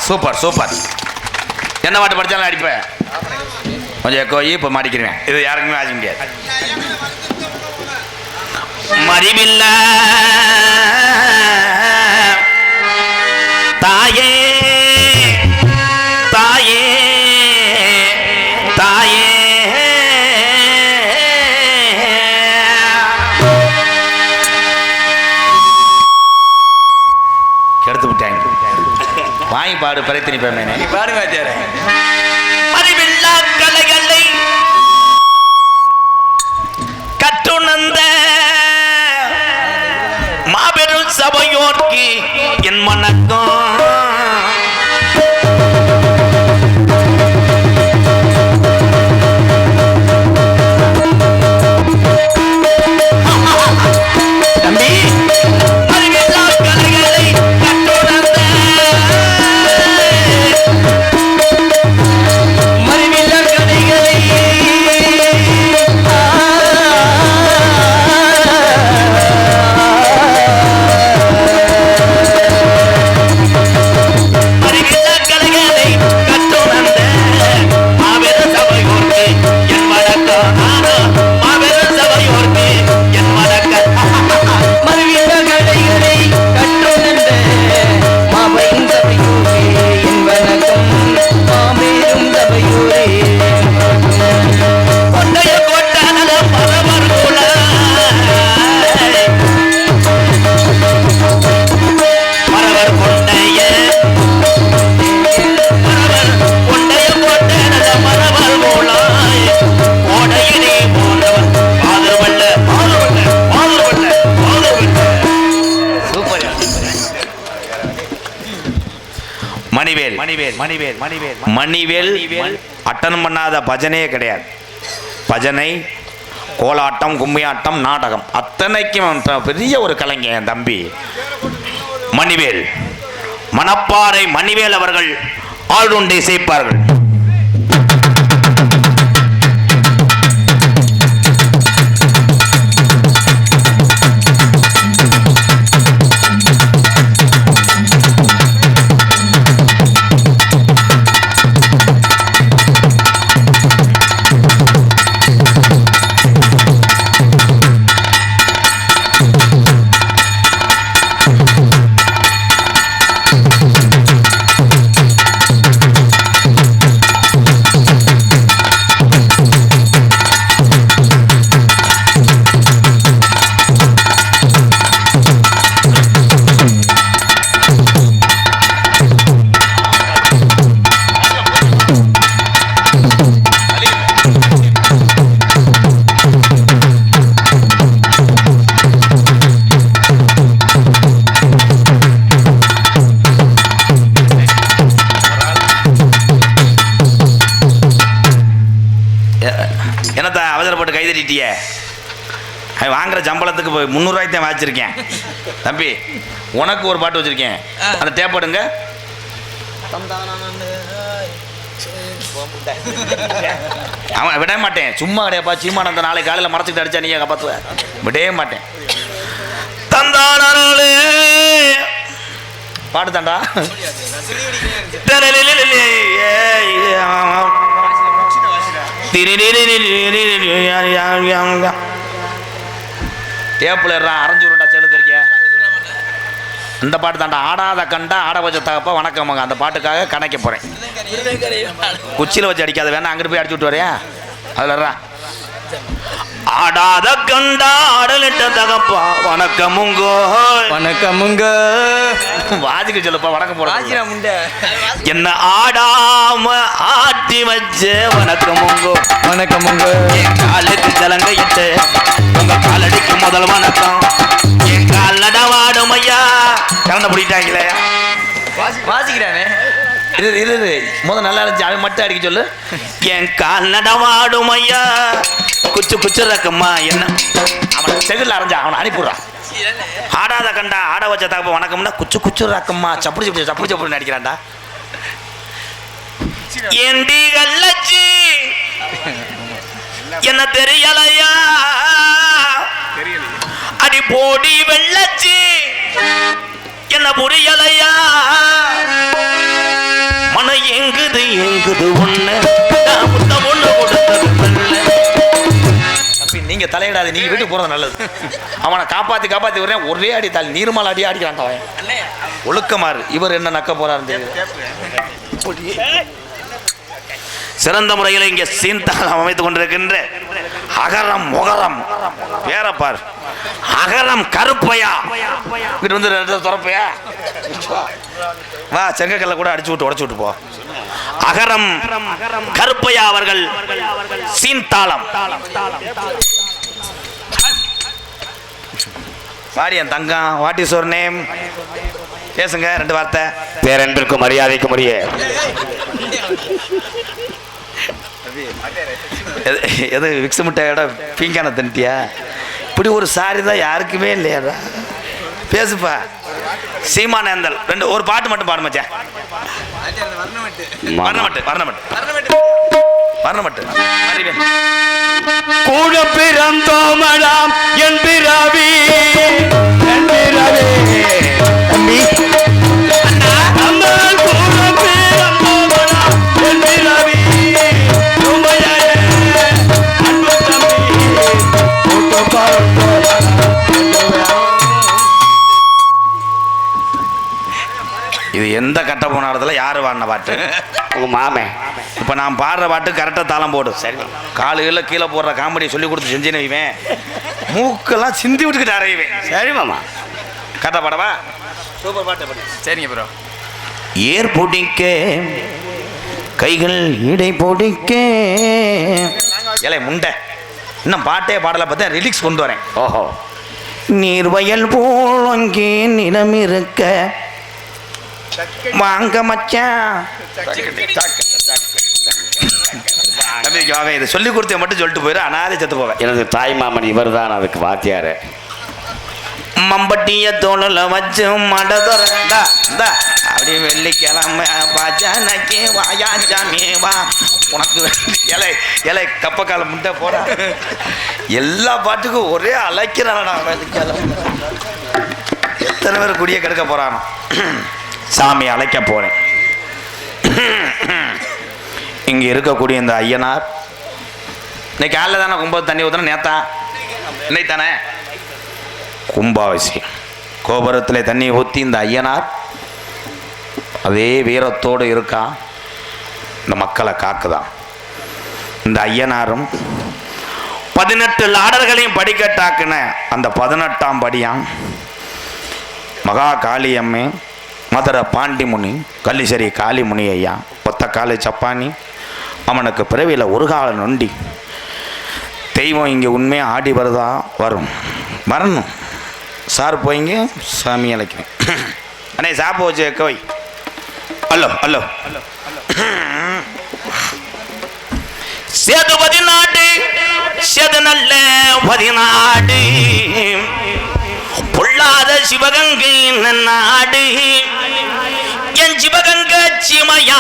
Super super. என்ன பாட்டு படித்தாலும் அடிப்பேன். கொஞ்சம் எக்கோயி இப்போ மாடிக்கிறேன். இது யாருக்குமே ஆக முடியாது. மறிவில்ல தாயே தாயே தாயே கெடுத்து விட்டாங்க. வாங்கி பாடு பிரச்சனை பேமேனே பாடுங்க. அறிவில்லா கலைகளை கற்றுணர்ந்த சபையோர்க்கு என் வணக்கம். தம்பி அறிவில்லா கலைகளை கற்றுணர்ந்த மறிவில்லா கலைகளை அறிவில்லா கலைகளை கற்றுணர்ந்த மாபெரும் சபையோர்க்கு என் வணக்கம். மாபெரும் சபையோர்க்கு என் வணக்கம். மறிவில்லா கலைகளை கற்றுணர்ந்த மாபெரும் சபையோரே என் வணக்கம். மாபெரும் சபையோரே கொண்டைய கோட்டானத பரவர் குல பரவர் கொண்டைய கோட்டானத பரவர் மூலாய் கோடையிலே போன்றவர் பாதுவல்ல பாதுவல்ல பாதுவல்ல பாதுவல்ல. சூப்பர். மணிவேல் மணிவேல் மணிவேல் மணிவேல் மணிவேல் அட்டன் பண்ணாத பஜனையே கிடையாது. பஜனை, கோலாட்டம், கும்மியாட்டம், நாடகம் அத்தனைக்கும் அவன் பெரிய ஒரு கலைஞன் என் தம்பி மணிவேல். மணப்பாறை மணிவேல் அவர்கள் ஆளுண்டை சேர்ப்பார்கள். என்னத்த அவசரப்பட்டு கைதட்டிட்டிய? வாங்குற சம்பளத்துக்கு 300 ரூபாய்க்கு தான் வச்சிருக்கேன் தம்பி. உனக்கு ஒரு பாட்டு வச்சிருக்கேன், அந்த டேப்படுங்க. அவன் விட மாட்டேன், சும்மா கிடையாப்பா. சீமான அந்த நாளை காலையில் மறைச்சிக்கிட்டு அடிச்சா நீங்க காப்பாத்துவ? விடவே மாட்டேன். தந்தானே பாட்டு தாண்டா. டேப்பில் அரைஞ்சு விட்டா செல்லு தெரிக்க அந்த பாட்டு தாண்டா. ஆடாத கண்டா ஆட வச்ச தகப்பா வணக்கம்ங்க. அந்த பாட்டுக்காக கணக்க போகிறேன். குச்சியில் வச்சு அடிக்காத, வேணா அங்கிட்டு போய் அடிச்சு விட்டு வரையா? அதில் ஆடாத கண்டா ஆடலிட்ட தகப்பா வணக்கமுங்க வணக்கமுங்க. வாதிக்கு சொல்லப்பா வணக்கம் போட. என்ன ஆடாம ஆட்டி வச்ச வணக்கமுங்க வணக்கமுங்க. என் காலுக்கு கலங்க இட்டு உங்க காலடிக்கு முதல் வணக்கம். என் கால் நடவாடும் ஐயா. கலந்த பிடிட்டாங்களே வாசிக்கிறானே. இது முதல் நல்லா இருந்துச்சு, அவன் மட்டும் அடிக்க சொல்லு. என் கால் நடவாடும் ஐயா குச்சு குச்சு ரக்கம்மா. என்ன அவன் செகுல அரைஞ்சா அவனை அனுப்பிடுறான். ஆடாத கண்டா ஆட வச்ச தகப்ப வணக்கம்னா குச்சு குச்சு ரக்கம்மா சப்புடி சப்புடி சப்புடி சப்புடி அடிக்கிறான்டா. ஏண்டி கள்ளச்சி என்ன தெரியலையா? அடி போடி வெள்ளச்சி என்ன புரியலையா? மன எங்குது எங்குது ஒண்ணு முத்த ஒண்ணு கொடுத்தது. நீங்க தலையிடாது, நீங்க வீட்டுக்கு போறது நல்லது. அவனை காப்பாத்தி காப்பாத்தி வரேன். ஒரே அடி தாள் நீர்மல் அடி அடிக்கிறான் அவன். ஒழுக்கமாறு இவர் என்ன நக்க போறாரு. சிறந்த முறையில் இங்கே சீன்தாளம் அமைத்துக் கொண்டிருக்கின்ற அகரம் முகரம் வேறப்பார். அகரம் கருப்பையா இங்கிட்டு வந்து துறப்பையா வா, செங்கக்கல்ல கூட அடிச்சு விட்டு உடச்சு விட்டு போ. அகரம் கருப்பையா அவர்கள் சீன்தாளம். வாடி என் தங்கம், வாட் இஸ் யுவர் நேம்? பேசுங்க 2 வார்த்தை. பேரன்பிற்கும் மரியாதைக்கும் உரிய எது விக்ஸ் முட்டையோட பீங்கான தின்ட்டியா? இப்படி ஒரு சாரி தான் யாருக்குமே இல்லையாடா. பேசுப்பா. சீமானேந்தல் 2 ஒரு பாட்டு மட்டும் பாடு மச்சான். வர்ணமட்டு கூட பிறந்தோமடாம் என் பிறவி தம்பி இது எந்த கட்ட போனாடத்துல யாரு பாடின பாட்டு? உங்க மாமே. இப்ப நான் பாடுற பாட்டு கரெக்டா தாளம் போடு. சரி, காலுல கீழே போடுற காமெடி சொல்லி கொடுத்து செஞ்சுன்னு வைவேன், மூக்கெல்லாம் சிந்தி விட்டுக்கிட்டு அறையுவேன். சரி மாமா, கரெக்டா பாடவா? சூப்பர் பாட்டு பாடு. சரிங்க ப்ரோ. ஏர் பிடிக்க கைகள் இடை பிடிக்க இலை முண்டை, இன்னும் பாட்டே பாடலை பார்த்தா ரிலிக்ஸ் கொண்டு வரேன். ஓஹோ. நீர்வயல் போல் அங்கே நிலம் இருக்க வாங்க மச்சான். இதை சொல்லி கொடுத்த மட்டும் சொல்லிட்டு போயிரு, அனாதை செத்து போவேன். எனது தாய் மாமன் இவர் தான் அதுக்கு வாத்தியாரு. மம்பட்டிய தோளில் வச்சு மட துறந்தா அப்படி வெள்ளிக்கிழமை பஜனைக்கு வாயா சாமி வா, உனக்கு இலை இலை கப்பக்கால முட்டை போட எல்லா பாட்டுக்கும் ஒரே அழைக்கிறானடா வெள்ளிக்கிழமை. எத்தனை பேர் குடிய கெடுக்க போறானோ. சாமி அழைக்க போறேன். இங்க இருக்கக்கூடிய இந்த ஐயனார் இன்னைக்கு காலைல தானே கும்பத்து தண்ணி ஊற்றின, நேத்தா இன்னைக்கு தானே கும்பாபிஷேகம். கோபுரத்தில் தண்ணி ஊற்றி இந்த ஐயனார் அதே வீரத்தோடு இருக்கான், இந்த மக்களை காக்குதான். இந்த ஐயனாரும் 18 லாடர்களையும் படிக்கட்டாக்குன அந்த 18ஆம் படியான் மகா காளியம்மே, மதுரை பாண்டிமுனி, கள்ளிசரி காளிமுனி ஐயா, ஒத்த காலு சப்பானி, அவனுக்கு பிறவியில் ஒரு கால நொண்டி. தெய்வம் இங்கே உண்மையாக ஆடி வருதா? வரணும் சார். போய்ங்க சாமி அழைக்கிறேன். அண்ணே சாப்பு வச்சு கவை. அல்லோ சேது 14 சேது நல்ல 14 பொல்லாத சிவகங்கை நாடு. என் சிவகங்க சிமையா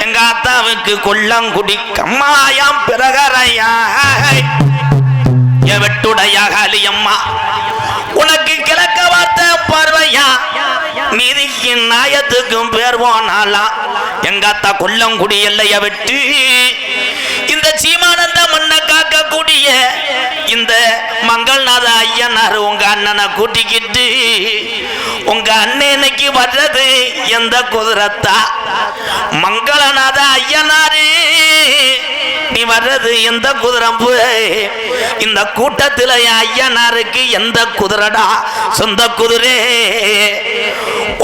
எங்க ஆத்தாவுக்கு கொல்லங்குடி கம்மாயாம் பிறகரையா வெட்டுடைய காளியம்மா, உனக்கு கிழக்க வார்த்த பார்வையா, நீதிக்கு நாயத்துக்கும் பேர் போனாலா எங்க அத்தா கொல்லங்குடி எல்லைய விட்டு இந்த சீமானந்த மண்ணை காக்கக்கூடிய இந்த மங்கள்நாத ஐயனார் உங்க அண்ணனை கூட்டிக்கிட்டு உங்க அண்ணனுக்கு வர்றது எந்த குதிரத்தா? மங்களநாத ஐயனாரு நீ வர்றது எந்த குதிரம்பு? இந்த கூட்டத்தில் ஐயனாருக்கு எந்த குதிரடா சொந்த குதிரை?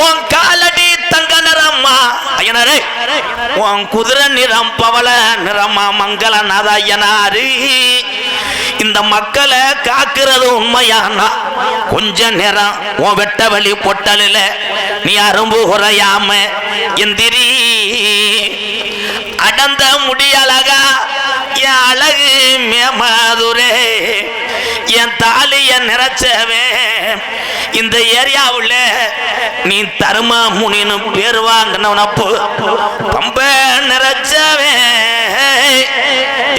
உன் காலடி தங்க நிறம்மா ஐயனாரே, உன் குதிரை நிறம் பவள நிறமா மங்களநாத ஐயனாரு. இந்த மக்களை காக்கிறது உண்மையானா கொஞ்ச நேரம் உன் வெட்ட வழி பொட்டலில் நீ அரும்பு குறையாம எந்திரி. அடந்த முடியலகா என் அழகு மேமதுரே, என் தாலிய நிறைச்சவே இந்த ஏரியாவுல நீ தரும முனின்னு பேர் வாங்கினப்போ பம்ப நிறைச்சவே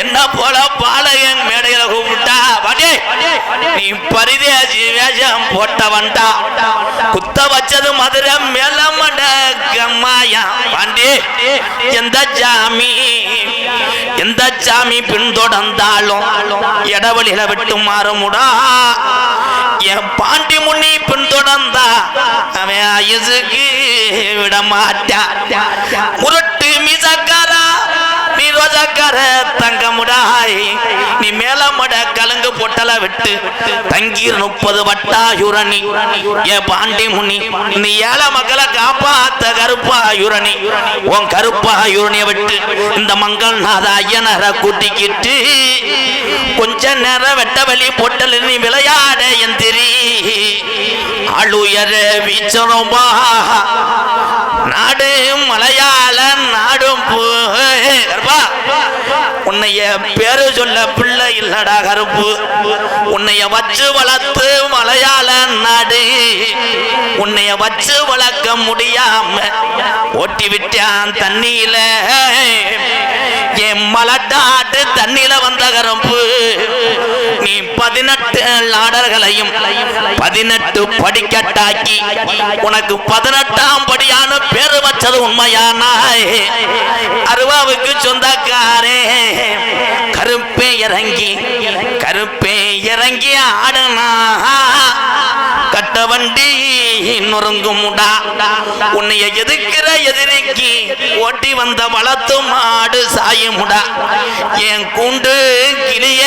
என்ன போல பாளையன் மேடையில கூப்பிட்டா வாடே நீ பரிதேசி வேஷம் போட்டவன்டா, குத்த வச்சது மதுரை மேல மண்டகம்மாயா வாண்டே. எந்த சாமி பின்தொடர்ந்தாலும் இடவழியில விட்டு மாறுமுடா. என் பாண்டி முன்னி பின்தொடர்ந்தா அவன் ஐசுக்கு விட மாட்டான். முரட்டு மிசக்காரா நீ ரோஜாக்கார தங்கமுடாய், நீ மேலமட கலங்கு பொட்டல விட்டு தங்கீர் 30 வட்டாயுரணி ஏ பாண்டி முனி நீ ஏழ மக்களை காப்பாத்த கருப்பாயுரணி உன் கருப்பாயுரணிய விட்டு இந்த மங்கள் நாத ஐயனரை கூட்டிக்கிட்டு கொஞ்ச நேரம் வெட்ட வழி பொட்டல் நீ விளையாட எந்திரி ஆளுயர வீச்சரம்பா நாடு மலையாள நாடும் உன்னைய பேரு சொல்ல பிள்ளை இல்லடா கருப்பு உன்னைய வச்சு வளர்த்து மலையாள நாடு உன்னைய வச்சு வளர்க்க முடியாம ஓட்டி விட்டான் தண்ணியில என் மலட்டாட்டு தண்ணியில வந்த கருப்பு நீ 18 லாடர்களையும் 18 படிக்கட்டாக்கி உனக்கு 18ஆம் படியான பேரு வச்சது உண்மையானாய் அருவாவுக்கு சொந்தக்காரே கருப்பே இறங்கி ஆடுனா கட்ட வண்டி நொறுங்குமுடா உன்னைய எதிர்க்கிற எதிரிக்கு ஓட்டி வந்த வளர்த்து மாடு சாயுமுடா என் கூண்டு கிளிய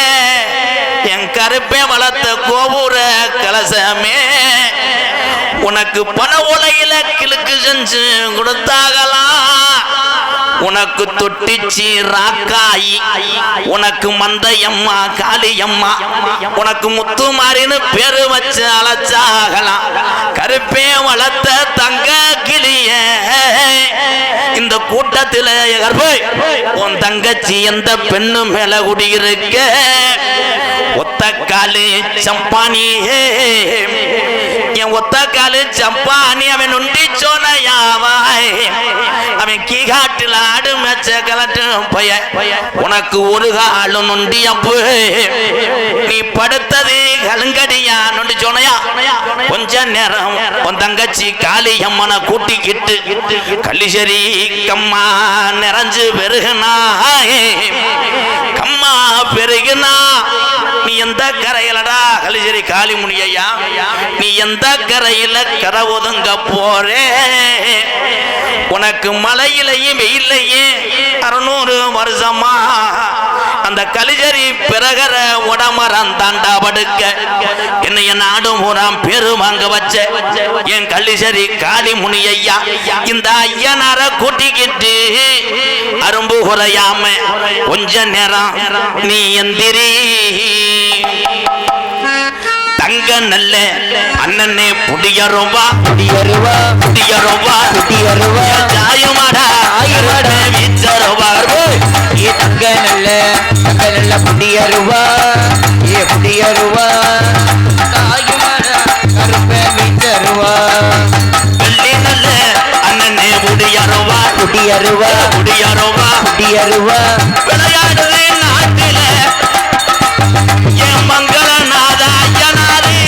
என் கருப்பே வளர்த்த கோபுர கலசமே உனக்கு பண உலையில கிழக்கு செஞ்சு கொடுத்தாகலாம் உனக்கு தொட்டிச்சி ராக்காயி உனக்கு மந்தையம்மா காளியம்மா உனக்கு முத்துமாரின்னு பேரு வச்சு அழைச்சாகலாம் கருப்பே வளர்த்த தங்க கிளிய இந்த கூட்டத்தில் உன் தங்கச்சி எந்த பெண்ணு மேல குடியிருக்க ஒத்த காலு சம்பானியே என் ஒத்த காலு சம்பானி அவன் உண்டி சோனையாவாய் அவன் கீகாட்டில் ஆடு மேச்ச கலட்டு பய உனக்கு ஒரு காலு நொண்டி அப்பு நீ படுத்தது கலுங்கடியா நொண்டி சோனையா கொஞ்ச நேரம் உன் தங்கச்சி காளி அம்மனை கூட்டிக்கிட்டு கள்ளிசரி கம்மா நிறைஞ்சு பெருகுனா கம்மா பெருகுனா நீ எந்த கரையிலடா கலிசரி காளி முனியா நீ எந்த கரையில கரை ஒதுங்க போறே உனக்கு மலையிலையும் வெயிலையும் 600 வருஷமா அந்த கலிஜரி பிறகர உடமரம் தாண்டா படுக்க என்னைய நாடும் ஊராம் பேரு வாங்க வச்ச என் கலிசரி காளி முனி ஐயா இந்த ஐயனார கூட்டிக்கிட்டு அரும்பு குறையாம கொஞ்ச நேரம் நீ எந்திரி தங்க நல்ல அண்ணனே புடியருவா ஜாயமாடா வீச்சருவா ஏ தங்க நல்ல புடியருவா ஏ புடியருவா தாயுமாடா கருப்பே வீச்சருவா வெள்ளி நல்ல அண்ணனே புடியருவா விளையாடுது நாட்டில என் மங்கள நாத ஐயனாரே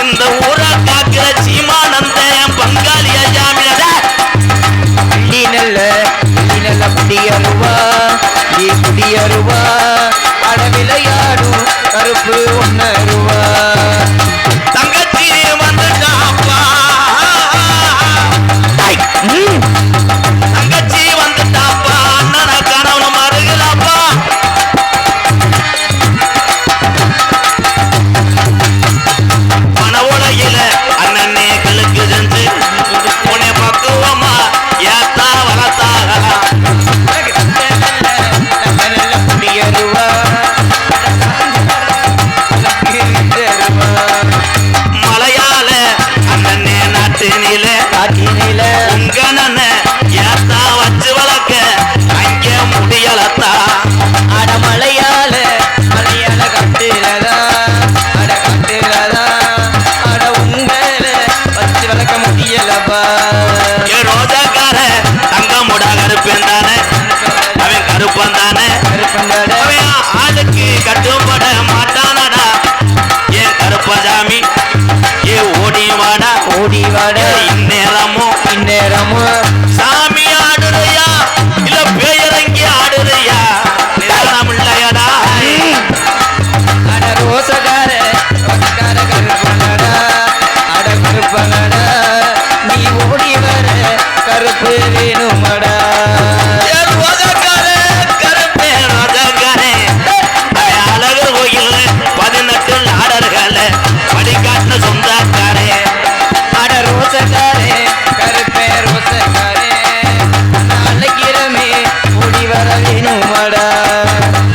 இந்த ஊரை காக்கிற சீமானந்த பங்காளி ஐயாமினதா நல்ல புடியருவா ஏ புடியருவா அட விளையாடும் கருப்பு ஒன்னருவா தங்கச்சி வந்துட்டாப்பா தங்கச்சி வந்துட்டாப்பா அண்ணனை கணவன் மருகலாப்பா பண உலகில அண்ணனே கிழக்கு செஞ்சு உன்னை பக்குவமா ஏத்தா வளர்த்தாகலாம் புடியருவா வேணுமாடா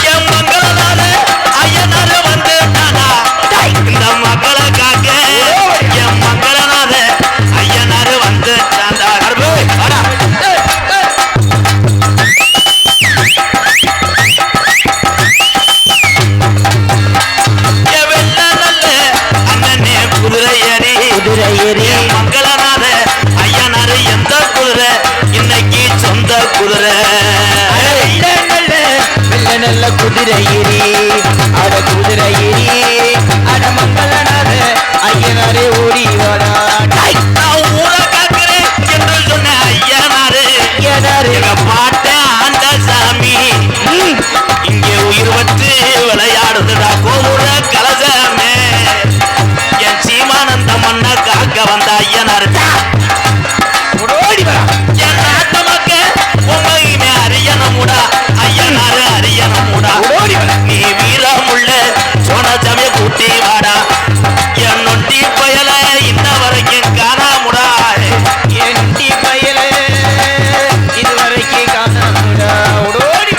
என் மங்களனால ஐயனாரு வந்துட்டானா இந்த மக்களை காக்க என் மங்களனால ஐயனாரு வந்துட்டாண்டா வாடா குதிரை ஏறி மங்களனாத ஐயனாரு எந்த குதிரை இன்னைக்கு சொந்த குதிரை நல்ல குதிரை ஏறி அட குதிரை ஏறி அட மங்களனாத ஐயனாரே ஓடி வாடா நான் ஊரை காக்கிறேன் என்று சொன்ன ஐயனாரு எங்க பாட்ட ஆண்ட சாமி இங்கே உயிர் வச்சு விளையாடுதுடா கோபுர கலசமே என் சீமானந்த மண்ண காக்க வந்த ஐயனாரு என் நாட்டு மக்க உண்மையுமே அறியணுமுடா ஐயனாரு அறியணுமுடா நீ வீரமுள்ள சோன சமய கூட்டி வாடா என் நொண்டி பயல இன்ன வரைக்கும் காணாமுடா என் நொண்டி பயல இதுவரைக்கும் காணாமுடா ஓடி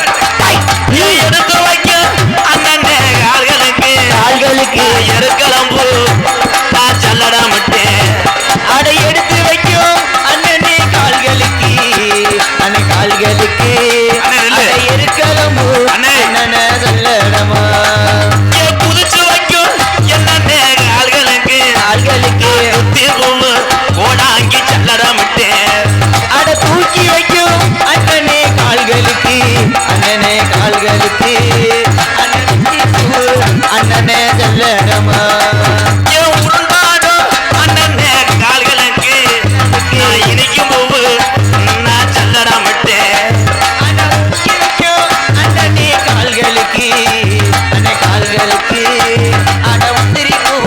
நீ எடுத்து வைக்க அண்ணனே கால்களுக்கு எருக்கலம்பு நான் சல்லடமிட்டேன் அடை எடுத்து வைக்கும் அண்ணனே கால்களுக்கு அண்ணன் கால்களுக்கு அடை இருக்கலம்பு அண்ணன சொல்லடமா புதிச்சு வைக்கும் என்னன்னே கால்களுக்கு சுத்தி பூமு ஓடாங்கி சல்லடமிட்டேன் அட தூக்கி வைக்கும் அண்ணனே கால்களுக்கு அண்ணனே கால்களுக்கு அண்ணனே சொல்லடமா அண்ணனே கால்களுக்கு நான் இனிக்கும் பூவு நான் சல்லடமிட்டேன் அண்ணனே கால்களுக்கு அண்ணன் கால்களுக்கு அட உத்திரி பூ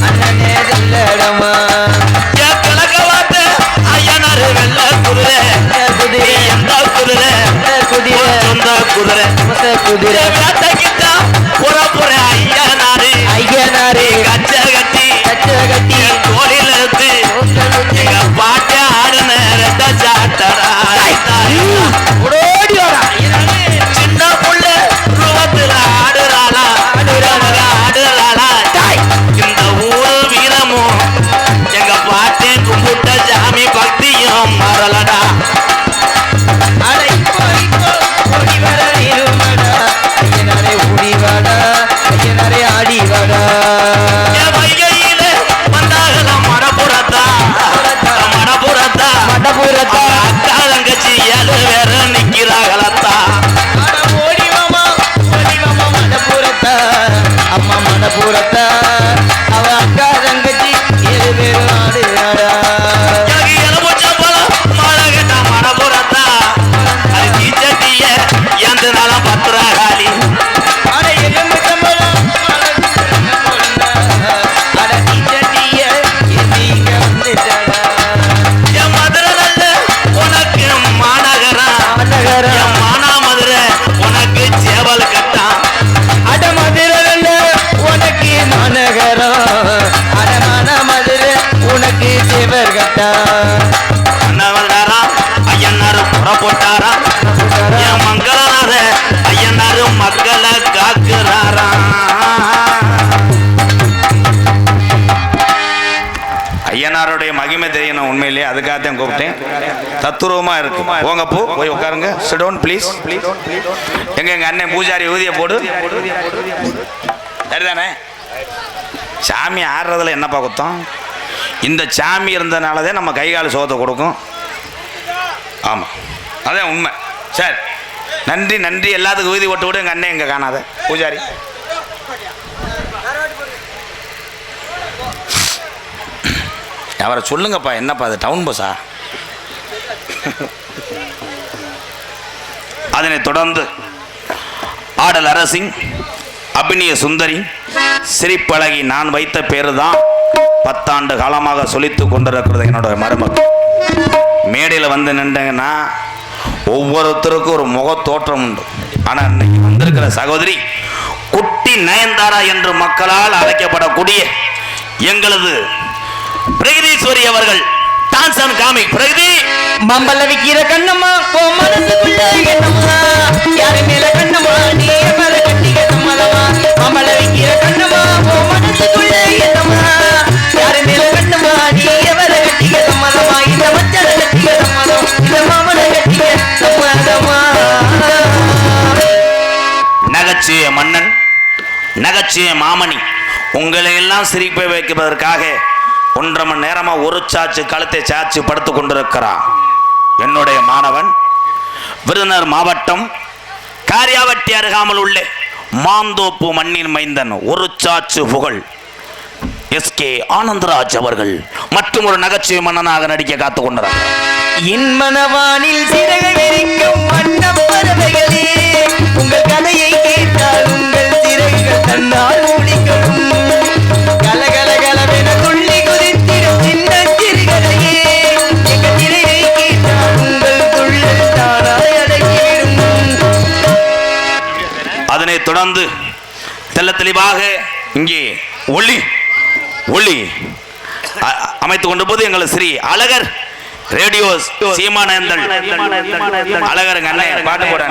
அண்ணனே சொல்லடமா கிழக்க வாத்த ஐயனாரு வெள்ள குதிரை குதிரை எந்த குதிரை குதிரை சொந்த குதிரை குதிரை வேட்டைக்கிட்டா புற ஐயனாரு ஐயனாரே கச்ச கட்டி தோளில் இருந்து எங்க பாட்ட ஆடுன ரெட்ட சாட்டடா ஓடி வரா சின்ன புள்ள ரூபத்துல ஆடுறாளா இந்த ஊரு வீரமும் எங்க பாட்டேன் கும்பிட்ட சாமி பக்தியும் மறலடா அட இப்போ ஓடி வர இருமடா ஐயனாரே ஓடி வாடா ஐயனாரே ஆடி வாடா என் வைகையில வந்தாகலாம் மடப்புறத்தா மடபுரத்தா அக்கா தங்கச்சி 7 பேரும் நிக்கிறாங்களத்தா அட ஓடி மாமா மடபுரத்தா அம்மா மடபுரத்தா அவ அக்கா தங்கச்சி 7 பேரும் ஆடுறாடா எனக்கு எலுமிச்ச பழம் மாலை கேட்டா மடப்புறத்தா அது தீச்சட்டிய எந்த நாளும் பத்திரகாளி அட எலுமிச்சம்பழம் அட டீச்சட்டிய எங்க வந்துட்டாடா என் மதுரை நல்ல உனக்கு மாநகரம் என் மானா மதுரை உனக்கு சேவல் கட்டான் அட மதுரைல உனக்கு மாநகரம் அடமான மதுரை உனக்கு சிவர் கட்டா அண்ணவனாரா ஐயனாரு புறப்பட்டாரா என் மங்களனார ஐயனாரு மக்களை காக்குறாரா ஐயனாருடைய மகிமை தெரியணும் உண்மையிலேயே அதுக்காகத்தான் கூப்பிட்டேன் தத்துரூபமா இருக்கு போங்க போய் உட்காருங்க சிடோன் ப்ளீஸ் எங்க அண்ணன் பூஜாரி ஊதிய போடு சரிதானே சாமி ஆடுறதுல என்னப்பா குத்தம் இந்த சாமி இருந்தனாலதான் நம்ம கை கால் சோத்தை கொடுக்கும் ஆமாம் அதான் உண்மை சரி நன்றி எல்லாத்துக்கும் ஊதி போட்டு விடு எங்கள் அண்ணன் எங்கே காணாத பூஜாரி அவரை சொல்லுங்கப்பா என்னப்பா அது டவுன் பஸ்ஸா அதனைத் தொடர்ந்து ஆடல் அரசிங் அபிநய சுந்தரி சிரிப்பழகி நான் வைத்த பேரு தான் 10 ஆண்டு காலமாக சொல்லித்து கொண்டிருக்கிறது என்னோட மருமகள் மேடையில் வந்து நின்றங்கன்னா ஒவ்வொருத்தருக்கும் ஒரு முக தோற்றம் உண்டு ஆனால் இன்னைக்கு வந்திருக்கிற சகோதரி குட்டி நயன்தாரா என்று மக்களால் அழைக்கப்படக்கூடிய எங்களது பிரகதீஸ்வரி அவர்கள் டான்ஸ் அண்ட் காமிக் பிரகதி மம்பல விக்கிற கண்ணம்மா மனசுக்குள்ள என்னம்மா யாரு மேல நகைச்சுவை மன்னன், நகைச்சுவை மாமணி உங்களை எல்லாம் சிரிப்ப வைப்பதற்காக 1.5 மணி நேரமா ஒரு சாச்சு கழுத்தை சாச்சு படுத்து கொண்டிருக்கிறான். என்னுடைய மாணவன் விருதுநகர் மாவட்டம் காரியாவட்டி அருகாமல் உள்ள மாந்தோப்பு மண்ணின் மைந்தன் ஒரு சாச்சு புகழ் எஸ்கே ஆனந்தராஜ் அவர்கள் மற்றும் ஒரு நகைச்சுவை மன்னனாக நடிக்க காத்து கொண்டார். என் மனவானில் சிறகு விரிக்கும் வண்ணப் பறவைகளே, உங்கள் கதையை கேட்டால் உங்கள் சிறகுகள் தன்னால் மூடிக்கொள்ளும். கலகல கலவென துள்ளி குதித்திடும் சின்ன சிறுகதையே, எங்கள் திரையை கேட்டால் உங்கள் துள்ளல் தானாய் அடங்கிவிடும். அதனைத் தொடர்ந்து தெள்ள தெளிவாக இங்கே ஒளி அமைத்துக் கொண்ட போது எங்கள் ஸ்ரீ அழகர் ரேடியோ சீமானந்தல் அழகருங்க அண்ணன் பாட்டு போட